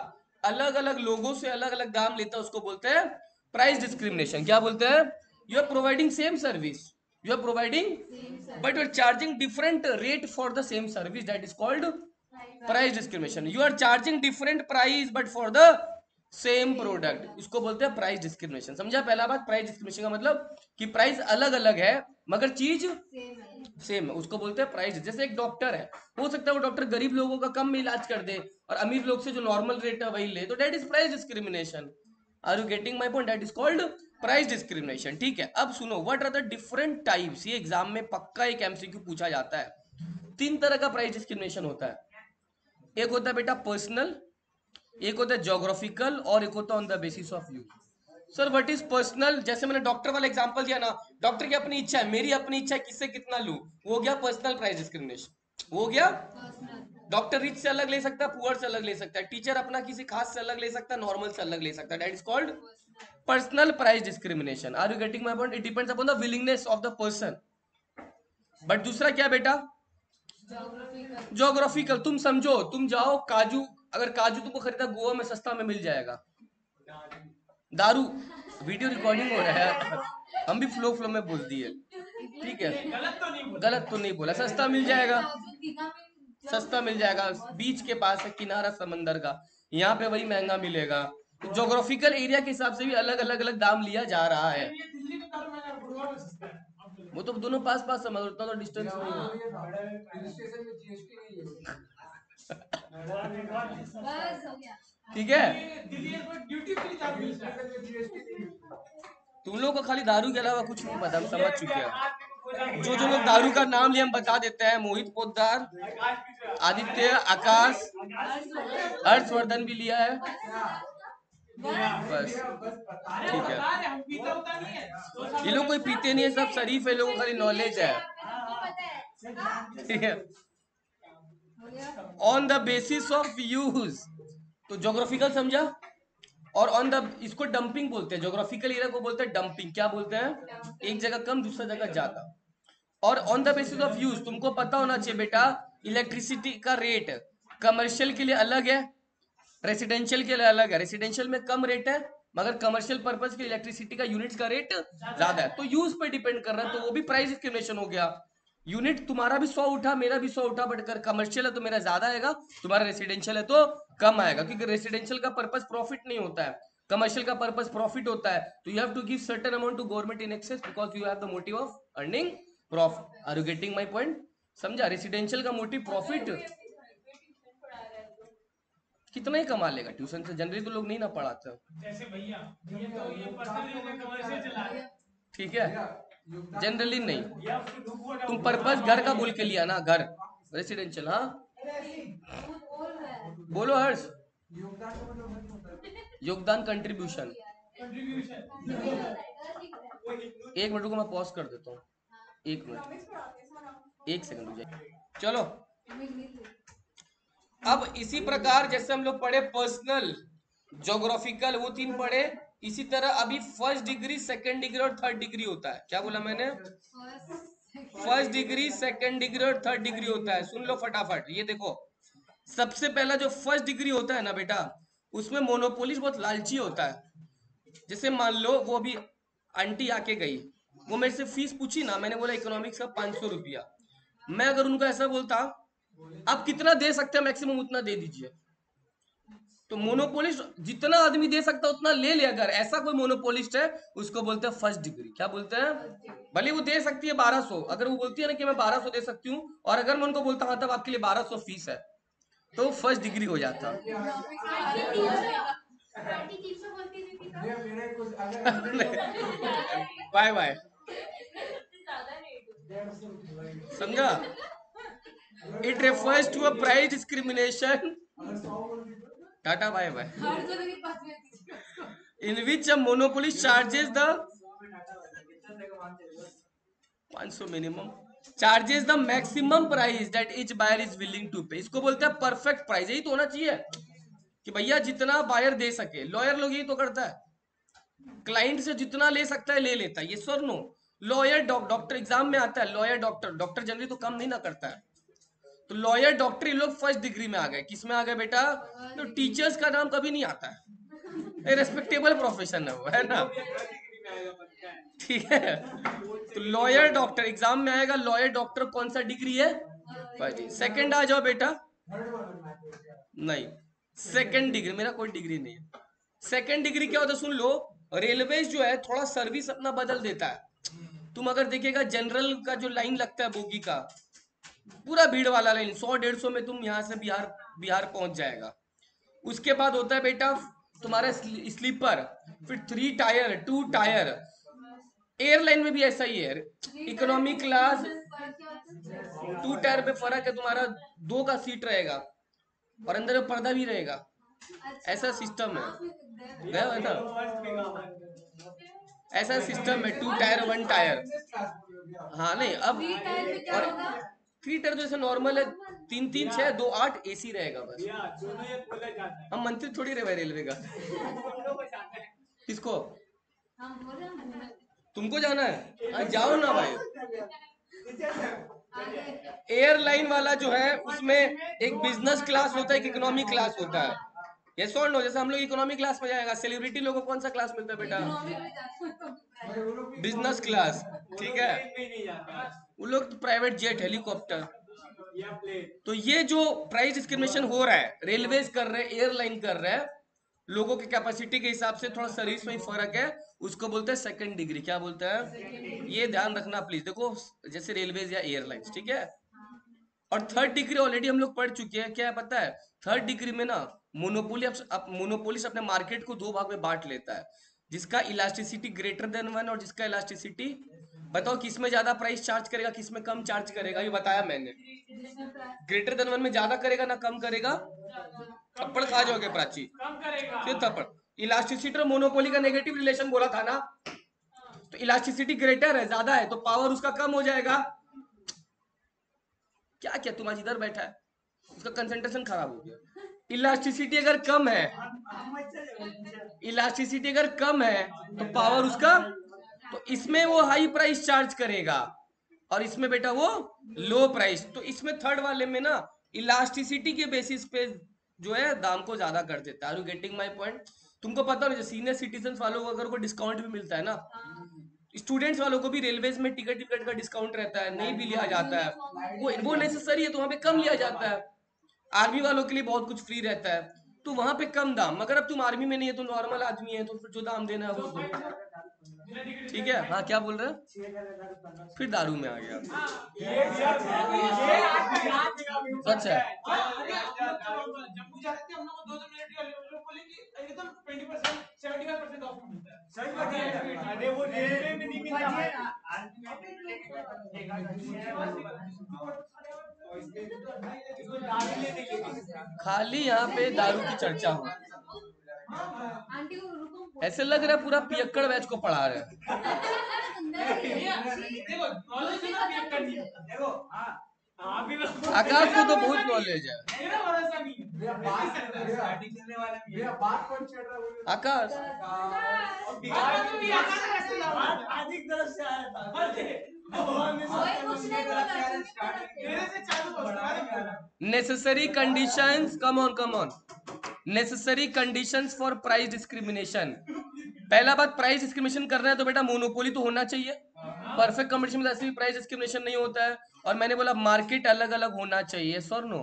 अलग अलग लोगों से अलग अलग दाम लेता है, उसको बोलते हैं प्राइस डिस्क्रिमिनेशन। क्या बोलते हैं? You are providing same service, you are providing but you are charging different rate for the same service, that is called price discrimination. You are charging different price but for the same product, इसको बोलते हैं price discrimination. समझा? पहला बात, price discrimination का मतलब कि price अलग अलग है मगर चीज सेम है, उसको बोलते हैं प्राइस। जैसे एक डॉक्टर है, हो सकता है वो डॉक्टर गरीब लोगों का कम में इलाज कर दे और अमीर लोग से जो नॉर्मल रेट है वही ले, तो that is price discrimination. Are you getting my point? That is called price discrimination. ठीक है, अब सुनो, what are the different types. ये एग्जाम में पक्का एक एमसीक्यू पूछा जाता है। 3 तरह का प्राइस डिस्क्रिमिनेशन होता है। एक होता है बेटा पर्सनल, एक होता है ज्योग्राफिकल, और एक होता है on the basis of use. Sir what is personal? जैसे मैंने डॉक्टर वाला एग्जांपल दिया ना, डॉक्टर की अपनी इच्छा है, मेरी अपनी इच्छा है किससे कितना लूं, वो हो गया पर्सनल प्राइस डिस्क्रिमिनेशन, वो हो गया। डॉक्टर रिच से अलग ले सकता है, पुअर से अलग ले सकता है, टीचर अपना किसी खास से अलग ले सकता है, नॉर्मल से अलग ले सकता है, that is called personal price discrimination. Are you getting my point? It depends upon the willingness of the person. But दूसरा क्या बेटा? ज्योग्राफिकल। तुम समझो, तुम जाओ काजू, अगर काजू तुमको खरीदा गोवा में सस्ता में मिल जाएगा। दारू, वीडियो रिकॉर्डिंग हो रहा है, हम भी फ्लो फ्लो में बोल दिए। ठीक है, गलत तो नहीं बोला, सस्ता मिल जाएगा, सस्ता मिल जाएगा, बीच के पास है, किनारा समंदर का, यहाँ पे वही महंगा मिलेगा। तो ज्योग्राफिकल एरिया के हिसाब से भी अलग अलग अलग दाम लिया जा रहा है। वो तो दोनों पास पास समझ, उतना तो डिस्टेंस नहीं है। ठीक है, तुम लोग को खाली दारू के अलावा कुछ नहीं पता, हम समझ चुके हैं। जो जो लोग दारू का नाम लिए हम बता देते हैं, मोहित पोद्दार, आदित्य, आकाश, हर्षवर्धन भी लिया है, बस। ठीक है, ये लोग कोई पीते नहीं है, सब शरीफ है, लोगों को खाली नॉलेज है। ठीक है, on the basis of use, तो ज्योग्राफिकल समझा, और ऑन द, इसको डंपिंग बोलते हैं, ज्योग्राफिकल एरिया को बोलते हैं डंपिंग। क्या बोलते हैं? एक जगह कम दूसरा जगह ज्यादा। और on the basis of use, तुमको पता होना चाहिए बेटा, इलेक्ट्रिसिटी का रेट कमर्शियल के लिए अलग है, रेसिडेंशियल के लिए अलग है। रेसिडेंशियल में कम रेट है मगर कमर्शियल पर्पज के इलेक्ट्रिसिटी का यूनिट्स का रेट ज्यादा है, तो यूज पे डिपेंड कर रहा है, तो वो भी प्राइस डिस्क्रिमिनेशन हो गया। यूनिट तुम्हारा भी 100 उठा, मेरा भी 100 उठा, बट अगर कमर्शियल है तो मेरा ज्यादा आएगा, तुम्हारा रेसिडेंशियल है तो कम आएगा, क्योंकि रेसिडेंशियल का पर्पज प्रॉफिट नहीं होता है, कमर्शियल का पर्पज प्रॉफिट होता है। तो you have to give certain amount to government in excess because you have the motive of earning profit. Are you getting my point? समझा? रेसिडेंशियल का मोटिव प्रॉफिट, कितना ही कमा लेगा ट्यूशन से, जनरली तो लोग नहीं ना पढ़ाते। जैसे भैया ये तो ये पर्सनली कमर्शियल चला रहे हैं। ठीक है, जनरली नहीं, तुम पर्पस घर का बोल के लिया ना, घर रेसिडेंशियल। हाँ बोलो हर्ष। योगदान, कंट्रीब्यूशन। एक मिनट को मैं पॉज कर देता हूँ, एक मिनट, एक सेकंड रुक जाइए। चलो, अब इसी प्रकार जैसे हम लोग पढ़े पर्सनल, ज्योग्राफिकल, वो 3 पढ़े, इसी तरह अभी फर्स्ट डिग्री, सेकंड डिग्री और थर्ड डिग्री होता है। क्या बोला मैंने? फर्स्ट डिग्री, सेकंड डिग्री और थर्ड डिग्री होता है। सुन लो फटाफट, ये देखो, सबसे पहला जो फर्स्ट डिग्री होता है ना बेटा, उसमें मोनोपोलिस्ट बहुत लालची होता है। जैसे मान लो वो अभी आंटी आके गई, वो मेरे से फीस पूछी ना, मैंने बोला इकोनॉमिक्स का 500 रुपया, मैं अगर उनको ऐसा बोलता आप कितना दे सकते हैं मैक्सिमम उतना दे दीजिए, तो मोनोपोलिस्ट जितना आदमी दे सकता है उतना ले ले, अगर ऐसा कोई मोनोपोलिस्ट है उसको बोलते हैं फर्स्ट डिग्री। क्या बोलते हैं? भले वो दे सकती है 1200, अगर वो बोलती है ना कि मैं 1200 दे सकती हूँ, और अगर मैं उनको बोलता हाँ तब आपके लिए 1200 फीस है, तो फर्स्ट डिग्री हो जाता। बाय बाय, समझा? It refers to a price discrimination, tata bye bye, हर जगह की बात रहती है उसको। In which a monopolist charges the 500 minimum, charges the maximum price that each buyer is willing to pay. इसको बोलते हैं परफेक्ट प्राइस। यही तो होना चाहिए कि भैया जितना बायर दे सके। लॉयर लोग यही तो करता है, क्लाइंट से जितना ले सकता है ले लेता है। ये sir no, lawyer doctor exam में आता है, लॉयर डॉक्टर, डॉक्टर जनरली तो कम नहीं ना करता है। तो लॉयर डॉक्टर ये लोग फर्स्ट डिग्री में आ गए। किस में आ गए बेटा? तो टीचर्स का नाम कभी नहीं आता है, रेस्पेक्टेबल प्रोफेशन है वो, है ना? ठीक है, तो लॉयर डॉक्टर एग्जाम में आएगा। लॉयर डॉक्टर कौन सा डिग्री है? भाई सेकंड आ जाओ बेटा, नहीं सेकंड डिग्री, मेरा कोई डिग्री नहीं है। सेकंड डिग्री क्या होता है सुन लो, रेलवेज जो है थोड़ा सर्विस अपना बदल देता है। तुम अगर देखिएगा जनरल का जो लाइन लगता है बोगी का, पूरा भीड़ वाला लाइन, 100-150 में तुम यहाँ से बिहार बिहार पहुंच जाएगा। उसके बाद होता है बेटा तुम्हारा स्लीपर, फिर 3 टायर 2 टायर। एयरलाइन में भी ऐसा ही है, इकोनॉमी क्लास 2 टायर पे फर्क है तुम्हारा, 2 का सीट रहेगा और अंदर में पर्दा भी रहेगा। ऐसा सिस्टम है, गया है ना? ऐसा सिस्टम है, 2 टायर 1 टायर। हाँ नहीं अब, और 3 टायर तो जैसे नॉर्मल है, 3-3 6 2 8 एसी रहेगा बस। हम मंत्री थोड़ी रहे रेलवे का। किसको? तुमको जाना है? हाँ जाओ ना भाई। एयरलाइन वाला जो है उसमें एक बिजनेस क्लास होता है, एक इकोनॉमी क्लास होता है। ये सोच लो, जैसे हम लोग इकोनॉमी क्लास में जाएगा, सेलिब्रिटी लोगों को कौन सा क्लास मिलता है बेटा? बिजनेस क्लास, ठीक है। वो लोग तो प्राइवेट जेट, हेलीकॉप्टर। तो ये जो प्राइस डिस्क्रिमिनेशन हो रहा है, रेलवेज कर रहे हैं, एयरलाइन कर रहे हैं, लोगों की कैपेसिटी के हिसाब से थोड़ा सर्विस में फर्क है, उसको बोलते हैं सेकंड डिग्री। क्या बोलते हैं? ये ध्यान रखना प्लीज। देखो जैसे रेलवेज या एयरलाइंस, ठीक है। और थर्ड डिग्री ऑलरेडी हम लोग पढ़ चुके हैं, क्या है पता है? थर्ड डिग्री में ना मोनोपोलिस्ट अपने मार्केट को 2 भाग में बांट लेता है, जिसका इलास्टिसिटी ग्रेटर देन 1 और जिसका इलास्टिसिटी, बताओ किस में ज्यादा प्राइस चार्ज करेगा, किस में कम चार्ज करेगा? ये बताया मैंने। ग्रेटर देन 1 में ज्यादा करेगा ना कम करेगा? थप्पड़ खा जाओगे प्राची, कम करेगा। फिर थप्पड़। इलास्टिसिटी और मोनोपोली का नेगेटिव रिलेशन बोला था ना, तो इलास्टिसिटी ग्रेटर है, ज्यादा है, तो पावर उसका कम हो जाएगा। क्या क्या तुम आज इधर बैठा है, उसका कंसंट्रेशन खराब हो गया। इलास्टिसिटी अगर कम है, इलास्टिसिटी अगर कम है तो पावर उसका, तो इसमें वो हाई प्राइस चार्ज करेगा और इसमें बेटा वो लो प्राइस। तो इसमें थर्ड वाले में ना इलास्टिसिटी के बेसिस पे जो है दाम को ज्यादा कर देता है। Are you getting my point? तुमको पता हो सीनियर सिटीजन वालों को अगर कोई डिस्काउंट भी मिलता है ना, स्टूडेंट्स वालों को भी रेलवेज में टिकट टिकट का डिस्काउंट रहता है, नहीं भी लिया जाता है, वो नेसेसरी है तो वहां पे कम लिया जाता है। आर्मी वालों के लिए बहुत कुछ फ्री रहता है, तो वहां पे कम दाम। मगर अब तुम आर्मी में नहीं है, तो नॉर्मल आदमी है, तो फिर जो दाम देना है वो दो। ठीक है, हाँ क्या बोल रहे हैं? फिर दारू में आ गया। सच है। जम्मू जा रहे थे हम लोग को 2 मिनट का लोग बोले कि एकदम 20% 75% ऑफ मिलता है। सही बात है। अरे वो रेलवे में नहीं मिलता है। खाली यहाँ पे दारू की चर्चा हो, आंटी को रुको। ऐसे लग रहा है पूरा पियक्कड़ बैच को पढ़ा रहे हैं। देखो नॉलेज है ना भी करनी है। देखो हां आप भी आकाश को तो बहुत नॉलेज है। मेरा भरोसा नहीं है। मेरा स्टार्टिंग चलने वाला भी है। मेरा बात कौन छेड़ रहा है? आकाश और बिहार में भी आकाश कैसे बात आदिक तरफ से आया था। भगवान ने मेरे से चालू हो। Necessary conditions, come on necessary conditions for price discrimination. पहला बात, प्राइस डिस्क्रिमिनेशन करना है तो बेटा मोनोपोली तो होना चाहिए। परफेक्ट कंपटीशन में ऐसे भी प्राइस डिस्क्रिमिनेशन नहीं होता है। और मैंने बोला मार्केट अलग अलग होना चाहिए, सर नो,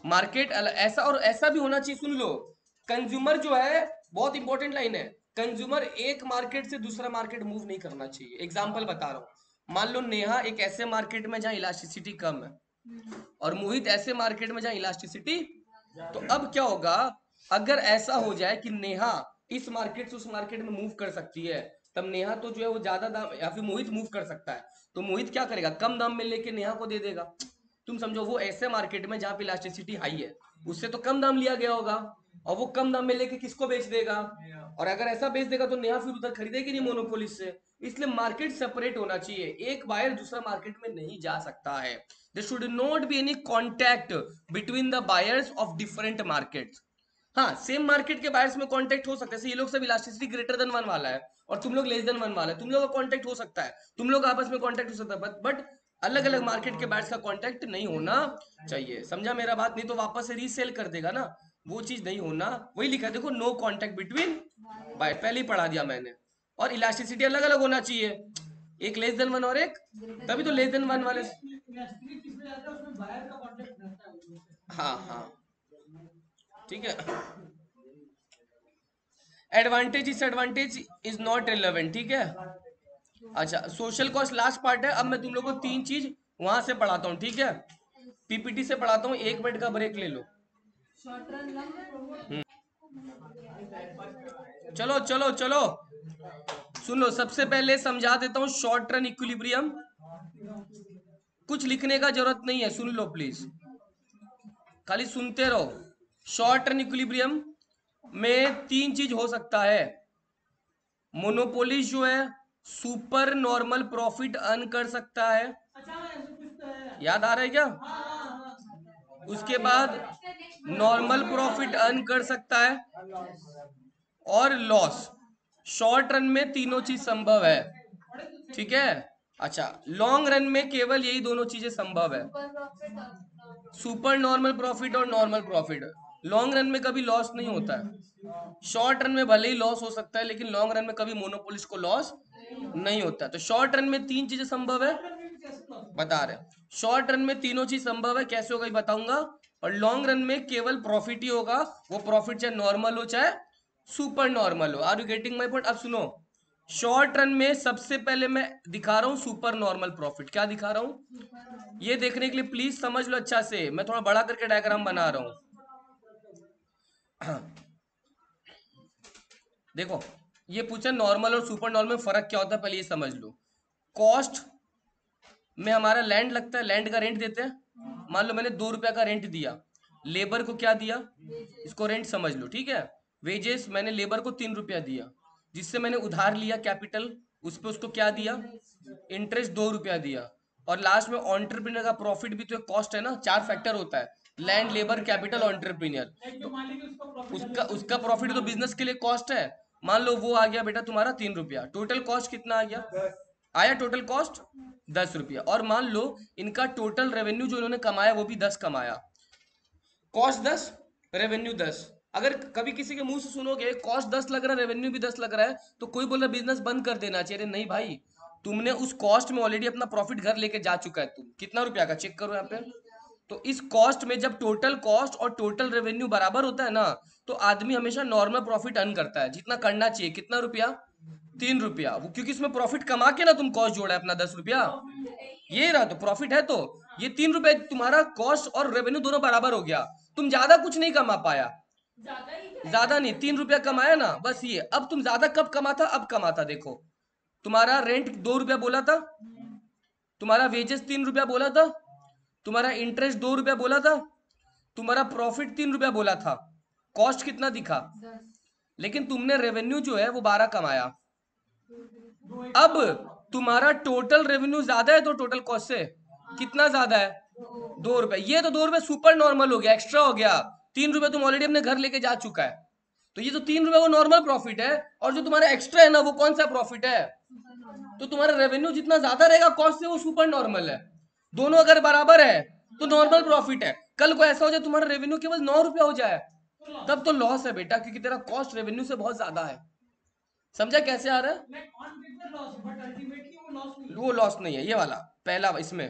मार्केट ऐसा और ऐसा भी होना चाहिए। सुन लो, कंज्यूमर जो है, बहुत इंपॉर्टेंट लाइन है, कंज्यूमर एक मार्केट से दूसरा मार्केट मूव नहीं करना चाहिए। एग्जांपल बता रहा हूँ, मान लो नेहा एक ऐसे मार्केट में जहाँ इलास्टिसिटी कम है और मोहित ऐसे मार्केट में जहाँ इलास्टिसिटी, तो अब क्या होगा अगर ऐसा हो जाए कि नेहा इस मार्केट से उस मार्केट में मूव कर सकती है, तब नेहा तो जो है वो ज्यादा दाम, या फिर मोहित मूव कर सकता है तो मोहित क्या करेगा, कम दाम में लेके नेहा को दे देगा। तुम समझो वो ऐसे मार्केट में जहां पे इलास्टिसिटी हाई है, उससे तो कम दाम लिया गया होगा, और वो कम दाम में लेके किसको बेच देगा, और अगर ऐसा बेच देगा तो नया फिर उधर खरीदेगी नहीं मोनोपोलिस से। इसलिए मार्केट सेपरेट होना चाहिए, एक बायर दूसरा मार्केट में नहीं जा सकता है। There should not be any contact between the buyers of different markets. हाँ, सेम मार्केट के बायर्स में कांटेक्ट हो सकता है, ये लोग सब इलास्टिसिटी ग्रेटर देन 1 वाला है और तुम लोग लेस देन 1 वाला है, तुम लोग का कांटेक्ट हो सकता है, तुम लोग आपस में कांटेक्ट हो सकता है, बट अलग अलग मार्केट के बायर्स का कांटेक्ट नहीं होना चाहिए। समझा मेरा बात? नहीं तो वापस से रीसेल कर देगा ना, वो चीज नहीं होना। वही लिखा है देखो, नो कांटेक्ट बिटवीन बाय, पहले ही पढ़ा दिया मैंने। और इलास्टिसिटी अलग अलग होना चाहिए, एक लेस देन 1 और एक, तभी तो लेस देन 1 वाले। इलास्टिसिटी किसमें जाता है उसमें बायर का कॉन्ट्रैक्ट रहता है। हाँ हाँ, ठीक है। Advantage disadvantage is not relevant, ठीक है। अच्छा, सोशल कॉस्ट लास्ट पार्ट है। अब मैं तुम लोग को 3 चीज वहां से पढ़ाता हूँ, ठीक है, पीपीटी से पढ़ाता हूँ। 1 मिनट का ब्रेक ले लो। Short run lung. चलो चलो चलो, सुन लो, सबसे पहले समझा देता हूँ शॉर्ट रन इक्विलिब्रियम। कुछ लिखने का जरूरत नहीं है, सुन लो प्लीज, खाली सुनते रहो। शॉर्ट रन इक्विलिब्रियम में 3 चीज हो सकता है। मोनोपोली जो है सुपर नॉर्मल प्रॉफिट अर्न कर सकता है, अच्छा ऐसा कुछ तो है। याद आ रहा है क्या? उसके बाद नॉर्मल प्रॉफिट अर्न कर सकता है, और लॉस। शॉर्ट रन में तीनों चीज संभव है, ठीक है। अच्छा, लॉन्ग रन में केवल यही दोनों चीजें संभव है, सुपर नॉर्मल प्रॉफिट और नॉर्मल प्रॉफिट। लॉन्ग रन में कभी लॉस नहीं होता है। शॉर्ट रन में भले ही लॉस हो सकता है, लेकिन लॉन्ग रन में कभी मोनोपोलिस्ट को लॉस नहीं होता। तो शॉर्ट रन में 3 चीजें संभव है, बता रहे। शॉर्ट रन में तीनों चीज संभव है, कैसे होगा ये बताऊंगा। और लॉन्ग रन में केवल प्रॉफिट ही होगा, वो प्रॉफिट चाहे नॉर्मल हो चाहे सुपर नॉर्मल हो। Are you getting my point? अब सुनो, शॉर्ट रन में सबसे पहले मैं दिखा रहा हूं सुपर नॉर्मल प्रॉफिट। क्या दिखा रहा हूं ये देखने के लिए प्लीज समझ लो अच्छा से, मैं थोड़ा बड़ा करके डायग्राम बना रहा हूं। देखो, ये पूछा नॉर्मल और सुपर नॉर्मल में फर्क क्या होता है, पहले ये समझ लो। कॉस्ट में हमारा लैंड लगता है, लैंड का रेंट देते हैं। मान लो मैंने 2 रुपया का रेंट दिया, लेबर को क्या दिया, इसको रेंट समझ लो, ठीक है। वेजेस मैंने लेबर को 3 रुपया दिया, जिससे मैंने उधार लिया कैपिटल, उस पर उसको क्या दिया, इंटरेस्ट 2 रुपया दिया। और लास्ट में एंटरप्रेन्योर का प्रॉफिट भी तो एक कॉस्ट है ना, 4 फैक्टर होता है, लैंड, लेबर, कैपिटल, एंटरप्रेन्योर। उसका उसका प्रॉफिट तो बिजनेस के लिए कॉस्ट है। मान लो वो आ गया बेटा तुम्हारा 3 रुपया, टोटल कॉस्ट कितना आ गया, आया टोटल कॉस्ट 10 रुपया। और मान लो इनका टोटल रेवेन्यू जो इन्होंने कमाया वो भी 10 कमाया, कॉस्ट 10 रेवेन्यू 10। अगर कभी किसी के मुंह से सुनोगे कॉस्ट 10 लग रहा है रेवेन्यू भी 10 लग रहा है, तो कोई बोल रहा बिजनेस बंद कर देना चाहिए। नहीं भाई, तुमने उस कॉस्ट में ऑलरेडी अपना प्रॉफिट घर लेके जा चुका है। तुम कितना रुपया का चेक करो यहाँ पे। तो इस कॉस्ट में जब टोटल कॉस्ट और टोटल रेवेन्यू बराबर होता है ना, तो आदमी हमेशा नॉर्मल प्रॉफिट अर्न करता है, जितना करना चाहिए। कितना रुपया, 3 रुपया। वो क्योंकि इसमें प्रॉफिट कमा के ना तुम कॉस्ट जोड़ा है अपना 10 रुपया, ये रहा तो प्रॉफिट है। तो ये 3 रुपए तुम्हारा कॉस्ट और रेवेन्यू दोनों बराबर हो गया, तुम ज्यादा कुछ नहीं कमा पाया, ज्यादा नहीं, 3 रुपया कमाया ना, बस ये। अब तुम ज्यादा कब कमाता, अब कमाता। देखो, तुम्हारा रेंट 2 रुपया बोला था, तुम्हारा वेजेस 3 रुपया बोला था, तुम्हारा इंटरेस्ट 2 रुपया बोला था, तुम्हारा प्रॉफिट 3 रुपया बोला था, कॉस्ट कितना दिखा, लेकिन तुमने रेवेन्यू जो है वो 12 कमाया। अब तुम्हारा टोटल रेवेन्यू ज्यादा है तो टोटल कॉस्ट से कितना ज्यादा है, 2 रुपए। ये तो 2 रुपए सुपर नॉर्मल हो गया, एक्स्ट्रा हो गया। 3 रुपए तुम ऑलरेडी अपने घर लेके जा चुका है, तो ये तो 3 रुपए वो नॉर्मल प्रॉफिट है, और जो तुम्हारा एक्स्ट्रा है ना वो कौन सा प्रॉफिट है। तो तुम्हारा रेवेन्यू जितना ज्यादा रहेगा कॉस्ट से वो सुपर नॉर्मल है, दोनों अगर बराबर है तो नॉर्मल प्रॉफिट है। कल को ऐसा हो जाए तुम्हारा रेवेन्यू केवल 9 रुपया हो जाए, तब तो लॉस है बेटा, क्योंकि तेरा कॉस्ट रेवेन्यू से बहुत ज्यादा है। समझा कैसे आ रहा है? वो लॉस नहीं है, ये वाला पहला इसमें।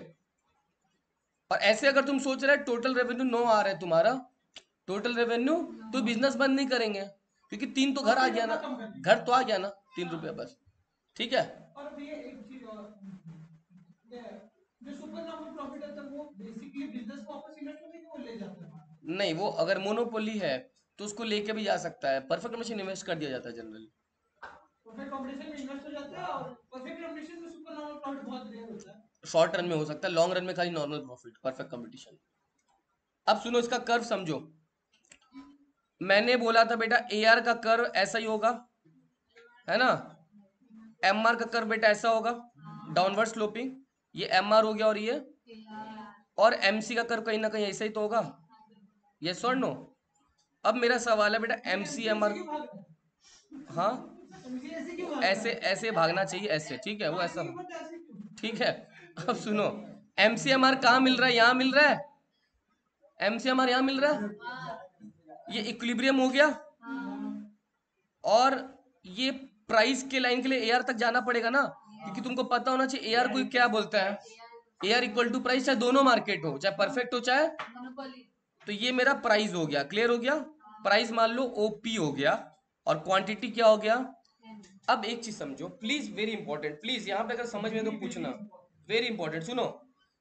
और ऐसे अगर तुम सोच रहे टोटल रेवेन्यू 9 आ रहा है तुम्हारा, टोटल रेवेन्यू, तो बिजनेस बंद नहीं करेंगे, क्योंकि 3 तो घर आ गया ना, घर तो आ गया ना, 3 रुपया बस, ठीक है। और भैया एक चीज और, जो सुपर नॉर्मल प्रॉफिट है तो वो बेसिकली बिजनेस को वापस इन्वेस्ट करने के वो ले जाता है। नहीं, वो अगर मोनोपोली है तो उसको लेके भी जा सकता है। परफेक्ट मशीन इन्वेस्ट कर दिया जाता है जनरली, परफेक्ट कॉम्बिनेशन में इन्वेस्ट हो जाता है, और परफेक्ट कॉम्बिनेशन में सुपर नॉर्मल प्रॉफिट बहुत रेयर होता है। शॉर्ट रन में हो सकता है, लॉन्ग रन में खाली नॉर्मल प्रॉफिट, परफेक्ट कंपटीशन। अब सुनो इसका कर्व समझो। मैंने बोला था बेटा AR का कर्व ऐसा ही होगा, है ना। MR का कर्व बेटा ऐसा होगा, डाउनवर्ड स्लोपिंग। ये MR हो गया, और MC का कर्व कहीं ना कहीं ऐसा ही तो होगा, यस और नो। अब मेरा सवाल है बेटा MC MR, हाँ ऐसे ऐसे भागना चाहिए, ऐसे, ठीक है, वो ऐसा, ठीक है। अब सुनो, MC MR कहाँ मिल रहा है, यहाँ मिल रहा है, MC MR यहाँ मिल रहा है, ये इक्विलिब्रियम हो गया। और ये प्राइस के लाइन के लिए AR तक जाना पड़ेगा ना, क्योंकि तुमको पता होना चाहिए AR को क्या बोलता है, AR इक्वल टू प्राइस, चाहे दोनों मार्केट हो, चाहे परफेक्ट हो चाहे। तो ये मेरा प्राइस हो गया, क्लियर हो गया। प्राइस मान लो OP हो गया, और क्वांटिटी क्या हो गया। अब एक चीज समझो प्लीज, वेरी इंपॉर्टेंट, प्लीज यहाँ पे अगर समझ में तो पूछना, वेरी इंपॉर्टेंट। सुनो,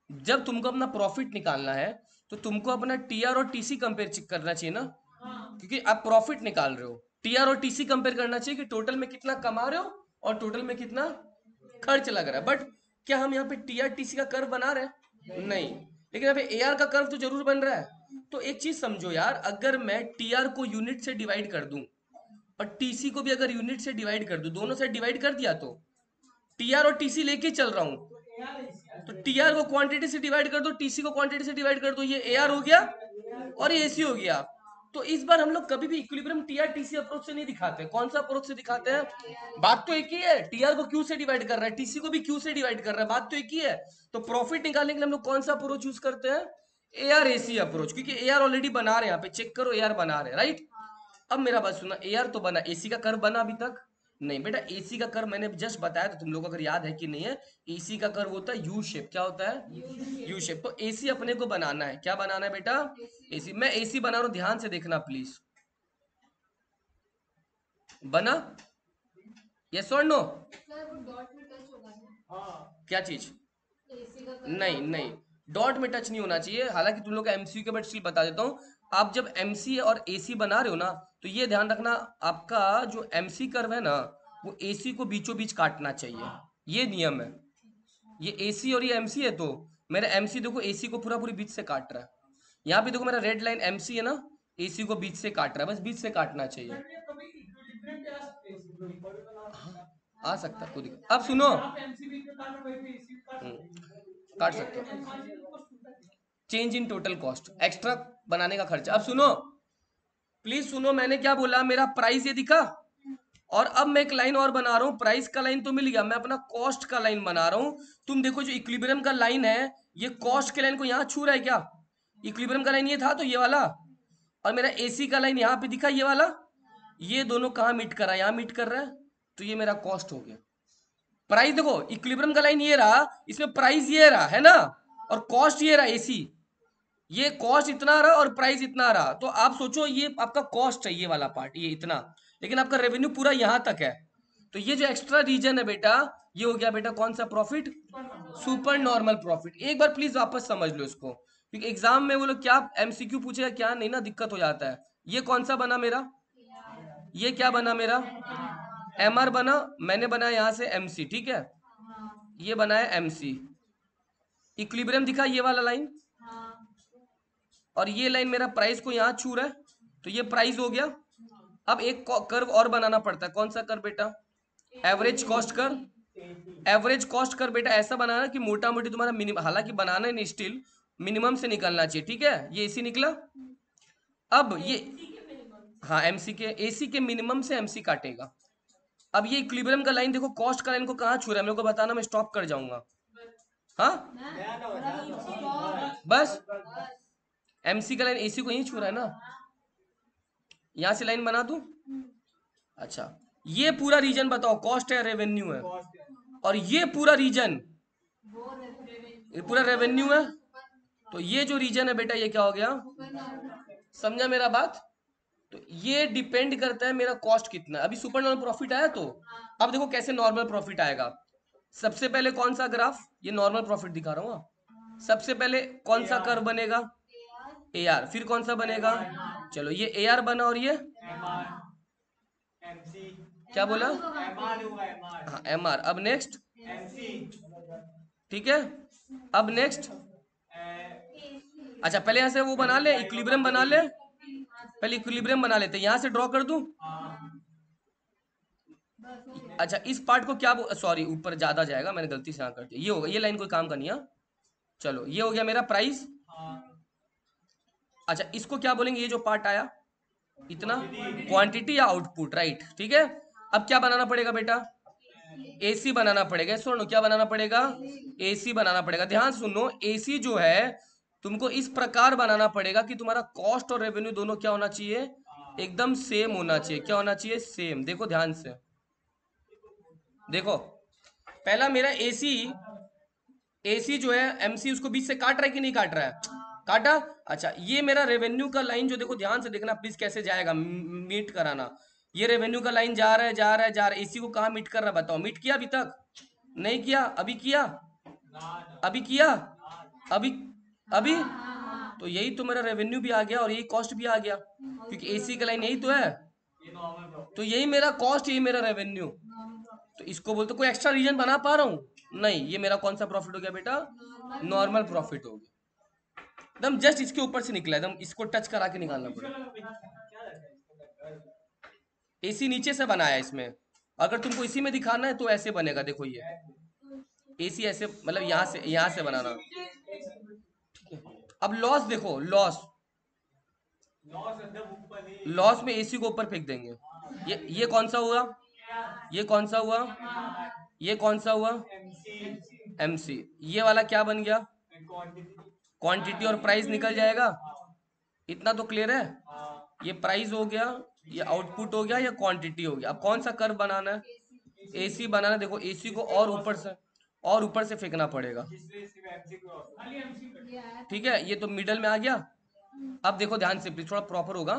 जब तुमको अपना प्रॉफिट निकालना है तो तुमको अपना TR और TC कंपेयर करना चाहिए ना, क्योंकि आप प्रॉफिट निकाल रहे हो। TR और TC कंपेयर करना चाहिए कि टोटल में कितना कमा रहे हो और टोटल में कितना खर्च लग रहा है। बट क्या हम यहाँ पे TR TC का कर्व बना रहे हैं, नहीं। लेकिन यहाँ पे AR का कर्व तो जरूर बन रहा है। तो एक चीज समझो यार, अगर मैं TR को यूनिट से डिवाइड कर दूं और TC को भी अगर यूनिट से डिवाइड कर दूं, दोनों से डिवाइड कर दिया, तो TR और TC लेके चल रहा हूं, तो TR को क्वांटिटी से डिवाइड कर दो, TC को क्वांटिटी से डिवाइड कर दो, ये AR हो गया और ये AC हो गया। तो इस बार हम लोग कभी भी इक्विलिब्रियम TR TC अप्रोच से नहीं दिखाते। कौन सा अप्रोच से दिखाते हैं, बात तो एक ही है, TR को Q से डिवाइड कर रहा है, TC को भी Q से डिवाइड कर रहा है, बात तो एक ही है। तो प्रॉफिट निकालने के लिए हम लोग कौन सा अप्रोच यूज करते हैं, AR AC अप्रोच, क्योंकि AR ऑलरेडी बना रहे हैं, यहाँ पे चेक करो AR बना रहे हैं, राइट। अब मेरा बात सुना, AR तो बना, AC का कर्व बना अभी तक नहीं बेटा। AC का कर्व मैंने जस्ट बताया, तो तुम लोग अगर याद है कि नहीं है, AC का कर्व होता है U शेप। क्या होता है, U शेप। तो AC अपने को बनाना है, क्या बनाना है बेटा, AC। मैं AC बना रहा हूं, ध्यान से देखना प्लीज। बना, यस और नो। क्या चीज, नहीं नहीं, डॉट में टच नहीं होना चाहिए। हालांकि तुम लोग का MCQ के, बट स्टिल बता देता हूँ। आप जब MC और AC बना रहे हो ना, तो ये ध्यान रखना, आपका जो MC कर्व है ना, वो AC को बीचों बीच काटना चाहिए, ये नियम है। ये AC और ये MC है, तो मेरा MC देखो AC को पूरा पूरी बीच से काट रहा है। यहाँ पे देखो मेरा रेड लाइन MC है ना, AC को बीच से काट रहा है, बस बीच से काटना चाहिए। आ सकता है, खुद अब सुनो, काट सकते हो। Change in total cost, extra बनाने का खर्चा। अब सुनो प्लीज सुनो, मैंने क्या बोला, मेरा प्राइस ये दिखा, और अब मैं एक लाइन और बना रहा हूँ। प्राइस का लाइन तो मिल गया, मैं अपना कॉस्ट का लाइन बना रहा हूँ। तुम देखो जो इक्विलिब्रियम का लाइन है, ये कॉस्ट के लाइन को यहाँ छू रहा है क्या, इक्विलिब्रियम का लाइन ये था तो ये वाला, और मेरा AC का लाइन यहाँ पे दिखा, ये वाला। ये दोनों कहाँ मीट कर रहा है, यहाँ मीट कर रहा है, तो ये मेरा कॉस्ट हो गया। प्राइस देखो, इक्विलिब्रियम का लाइन ये रहा, इसमें प्राइस ये रहा, है ना, और कॉस्ट ये रहा AC। ये कॉस्ट इतना रहा और प्राइस इतना रहा, तो आप सोचो ये आपका कॉस्ट है, ये वाला पार्ट, ये इतना, लेकिन आपका रेवेन्यू पूरा यहां तक है। तो ये जो एक्स्ट्रा रीजन है बेटा, ये हो गया बेटा कौन सा प्रॉफिट, सुपर नॉर्मल प्रॉफिट। एक बार प्लीज वापस समझ लो इसको, क्योंकि एग्जाम में वो लोग क्या MCQ पूछेगा क्या नहीं ना, दिक्कत हो जाता है। ये कौन सा बना मेरा, ये क्या बना मेरा, MR बना, मैंने बनाया यहां से MC, ठीक है, ये बनाया MC। इक्विलिब्रियम दिखा ये वाला लाइन, और ये लाइन मेरा प्राइस को यहाँ छू रहा है, तो ये प्राइस हो गया। अब एक कर्व और बनाना पड़ता है, कौन सा कर्व बेटा, average cost curve. Average cost curve बेटा ऐसा बनाना कि मोटा मोटी तुम्हारा मिनिमम, हालांकि बनाना नहीं, स्टिल मिनिमम से निकलना चाहिए, ठीक है। ये AC निकला। अब ये, हाँ MC के, AC के मिनिमम से MC काटेगा। अब ये इक्विलिब्रियम का लाइन देखो, कॉस्ट का लाइन को कहाँ छू रहा है, मेरे को बताना, मैं स्टॉप कर जाऊंगा। हाँ बस, MC का लाइन AC को यहीं छू रहा है ना, यहां से लाइन बना दूं। अच्छा, ये पूरा रीजन बताओ कॉस्ट है रेवेन्यू है, और ये पूरा रीजन, ये पूरा रेवेन्यू है। तो ये जो रीजन है बेटा, ये क्या हो गया, समझा मेरा बात। तो ये डिपेंड करता है मेरा कॉस्ट कितना। अभी सुपर नॉर्मल प्रॉफिट आया, तो अब देखो कैसे नॉर्मल प्रॉफिट आएगा। सबसे पहले कौन सा ग्राफ, ये नॉर्मल प्रॉफिट दिखा रहा हूँ। सबसे पहले कौन सा कर्व बनेगा, AR, फिर कौन सा बनेगा, चलो ये AR बना, और ये क्या बोला, हाँ MR। अब नेक्स्ट, ठीक है, अब नेक्स्ट, अच्छा पहले यहाँ से वो बना ले, इक्विलिब्रियम बना ले, पहले इक्विलिब्रियम बना लेते, यहाँ से ड्रॉ कर दूं। अच्छा इस पार्ट को क्या, सॉरी ऊपर ज्यादा जाएगा, मैंने गलती से यहाँ कर दिया, ये होगा, ये लाइन कोई काम का नहीं है। चलो ये हो गया मेरा प्राइस। अच्छा इसको क्या बोलेंगे, ये जो पार्ट आया इतना, क्वांटिटी या आउटपुट, राइट, ठीक है। अब क्या बनाना पड़ेगा बेटा, एसी बनाना पड़ेगा, सुनो क्या बनाना पड़ेगा, एसी बनाना पड़ेगा। ध्यान सुनो, एसी जो है तुमको इस प्रकार बनाना पड़ेगा कि तुम्हारा कॉस्ट और रेवेन्यू दोनों क्या होना चाहिए, एकदम सेम होना चाहिए। क्या होना चाहिए, सेम। देखो ध्यान से, देखो पहला मेरा एसी, एसी जो है एमसी उसको बीच से काट रहा है कि नहीं काट रहा है, काटा। अच्छा ये मेरा रेवेन्यू का लाइन जो, देखो ध्यान से देखना प्लीज कैसे जाएगा, मीट कराना। ये रेवेन्यू का लाइन जा रहा है जा रहा है जा रहा है, एसी को कहाँ मीट कर रहा है बताओ, मीट किया अभी तक, नहीं किया, अभी किया, अभी किया, अभी, अभी, तो यही तो मेरा रेवेन्यू भी आ गया और यही कॉस्ट भी आ गया, क्योंकि एसी का लाइन यही तो है, तो यही मेरा कॉस्ट, यही मेरा रेवेन्यू। तो इसको बोलते, कोई एक्स्ट्रा रीजन बना पा रहा हूँ, नहीं, ये मेरा कौन सा प्रॉफिट हो गया बेटा, नॉर्मल प्रॉफिट हो गया। एकदम जस्ट इसके ऊपर से निकला, एकदम इसको टच करा के निकालना पड़ेगा। एसी नीचे से बनाया है इसमें, अगर तुमको इसी में दिखाना है तो ऐसे बनेगा, देखो ये एसी ऐसे, मतलब यहाँ से बनाना। अब लॉस देखो, लॉस में एसी को ऊपर फेंक देंगे, ये कौन सा हुआ, ये कौन सा हुआ, ये कौन सा हुआ, एमसी। ये वाला क्या बन गया, क्वांटिटी और प्राइस निकल जाएगा, इतना तो क्लियर है। ये प्राइस हो गया, ये आउटपुट हो गया, या क्वांटिटी हो गया। अब कौन सा कर्व बनाना है, एसी बनाना, देखो एसी को और ऊपर से फेंकना पड़ेगा, ठीक है। ये तो मिडल में आ गया। अब देखो ध्यान से प्लीज, थोड़ा प्रॉपर होगा।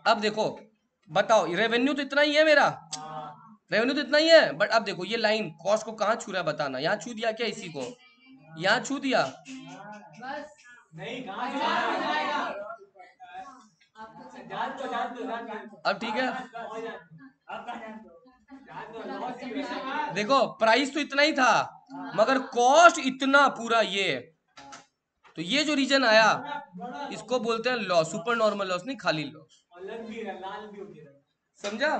अब देखो बताओ, रेवेन्यू तो इतना ही है मेरा, रेवेन्यू तो इतना ही है, बट अब देखो ये लाइन कॉस्ट को कहाँ छू रहा है बताना, यहाँ छू दिया क्या इसी को, यहाँ छू दिया, बस नहीं अब ठीक है। देखो प्राइस तो इतना ही था, मगर कॉस्ट इतना पूरा, ये तो ये जो रीजन आया इसको बोलते हैं लॉस, सुपर नॉर्मल लॉस नहीं, खाली लॉस, समझा।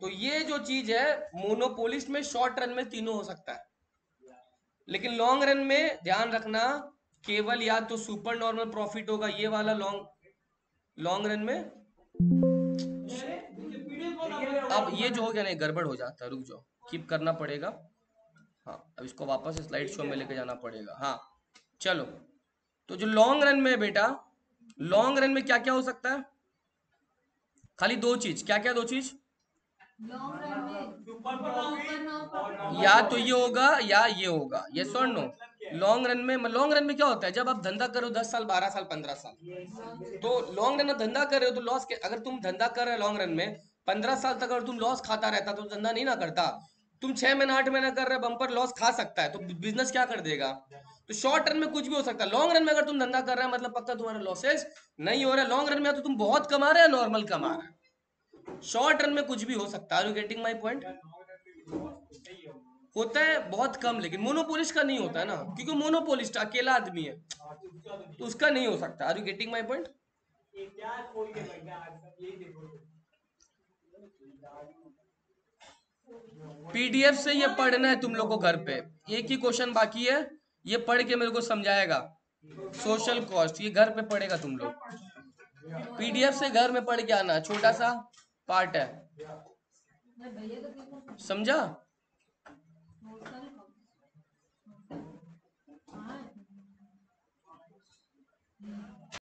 तो ये जो चीज है मोनोपोलिस्ट में शॉर्ट रन में तीनों हो सकता है, लेकिन लॉन्ग रन में ध्यान रखना केवल या तो सुपर नॉर्मल प्रॉफिट होगा, ये वाला लॉन्ग रन में। अब ये जो हो गया नहीं, गड़बड़ हो जाता है, रुक जाओ, कीप करना पड़ेगा। हाँ अब इसको वापस स्लाइड शो में लेके जाना पड़ेगा। हाँ चलो, तो जो लॉन्ग रन में बेटा, लॉन्ग रन में क्या क्या हो सकता है, खाली दो चीज, क्या क्या दो चीज, लॉन्ग रन में सुपर या तो ये होगा या ये होगा, ये और नो। लॉन्ग रन में क्या होता है, जब आप धंधा करो 10 साल 12 साल 15 साल, तो लॉन्ग रन में धंधा कर रहे हो तो लॉस के, अगर तुम धंधा कर रहे हो लॉन्ग रन में 15 साल तक अगर तुम लॉस खाता रहता तो धंधा नहीं ना करता। तुम 6 महीना 8 महीना कर रहे बम्पर लॉस खा सकता है, तो बिजनेस क्या कर देगा। तो शॉर्ट रन में कुछ भी हो सकता है, लॉन्ग रन में अगर तुम धंधा कर रहे हैं मतलब पक्का तुम्हारा लॉसेस नहीं हो रहा है। लॉन्ग रन में तो तुम बहुत कमा रहे हैं, नॉर्मल कमा रहे हैं, शॉर्ट रन में कुछ भी हो सकता है। Are you getting my point. होता है बहुत कम, लेकिन मोनोपोलिस्ट का नहीं होता है ना, क्योंकि मोनोपोलिस्ट अकेला आदमी है, तो उसका नहीं हो सकता। Are you getting my point. PDF से ये पढ़ना है तुम लोग को घर पे, एक ही क्वेश्चन बाकी है, ये पढ़ के मेरे को समझाएगा सोशल कॉस्ट, ये घर पे पढ़ेगा तुम लोग, पीडीएफ से घर में पढ़ के आना, छोटा सा पार्ट है, भैया तो देखो समझा। सोचता नहीं कौन। हाँ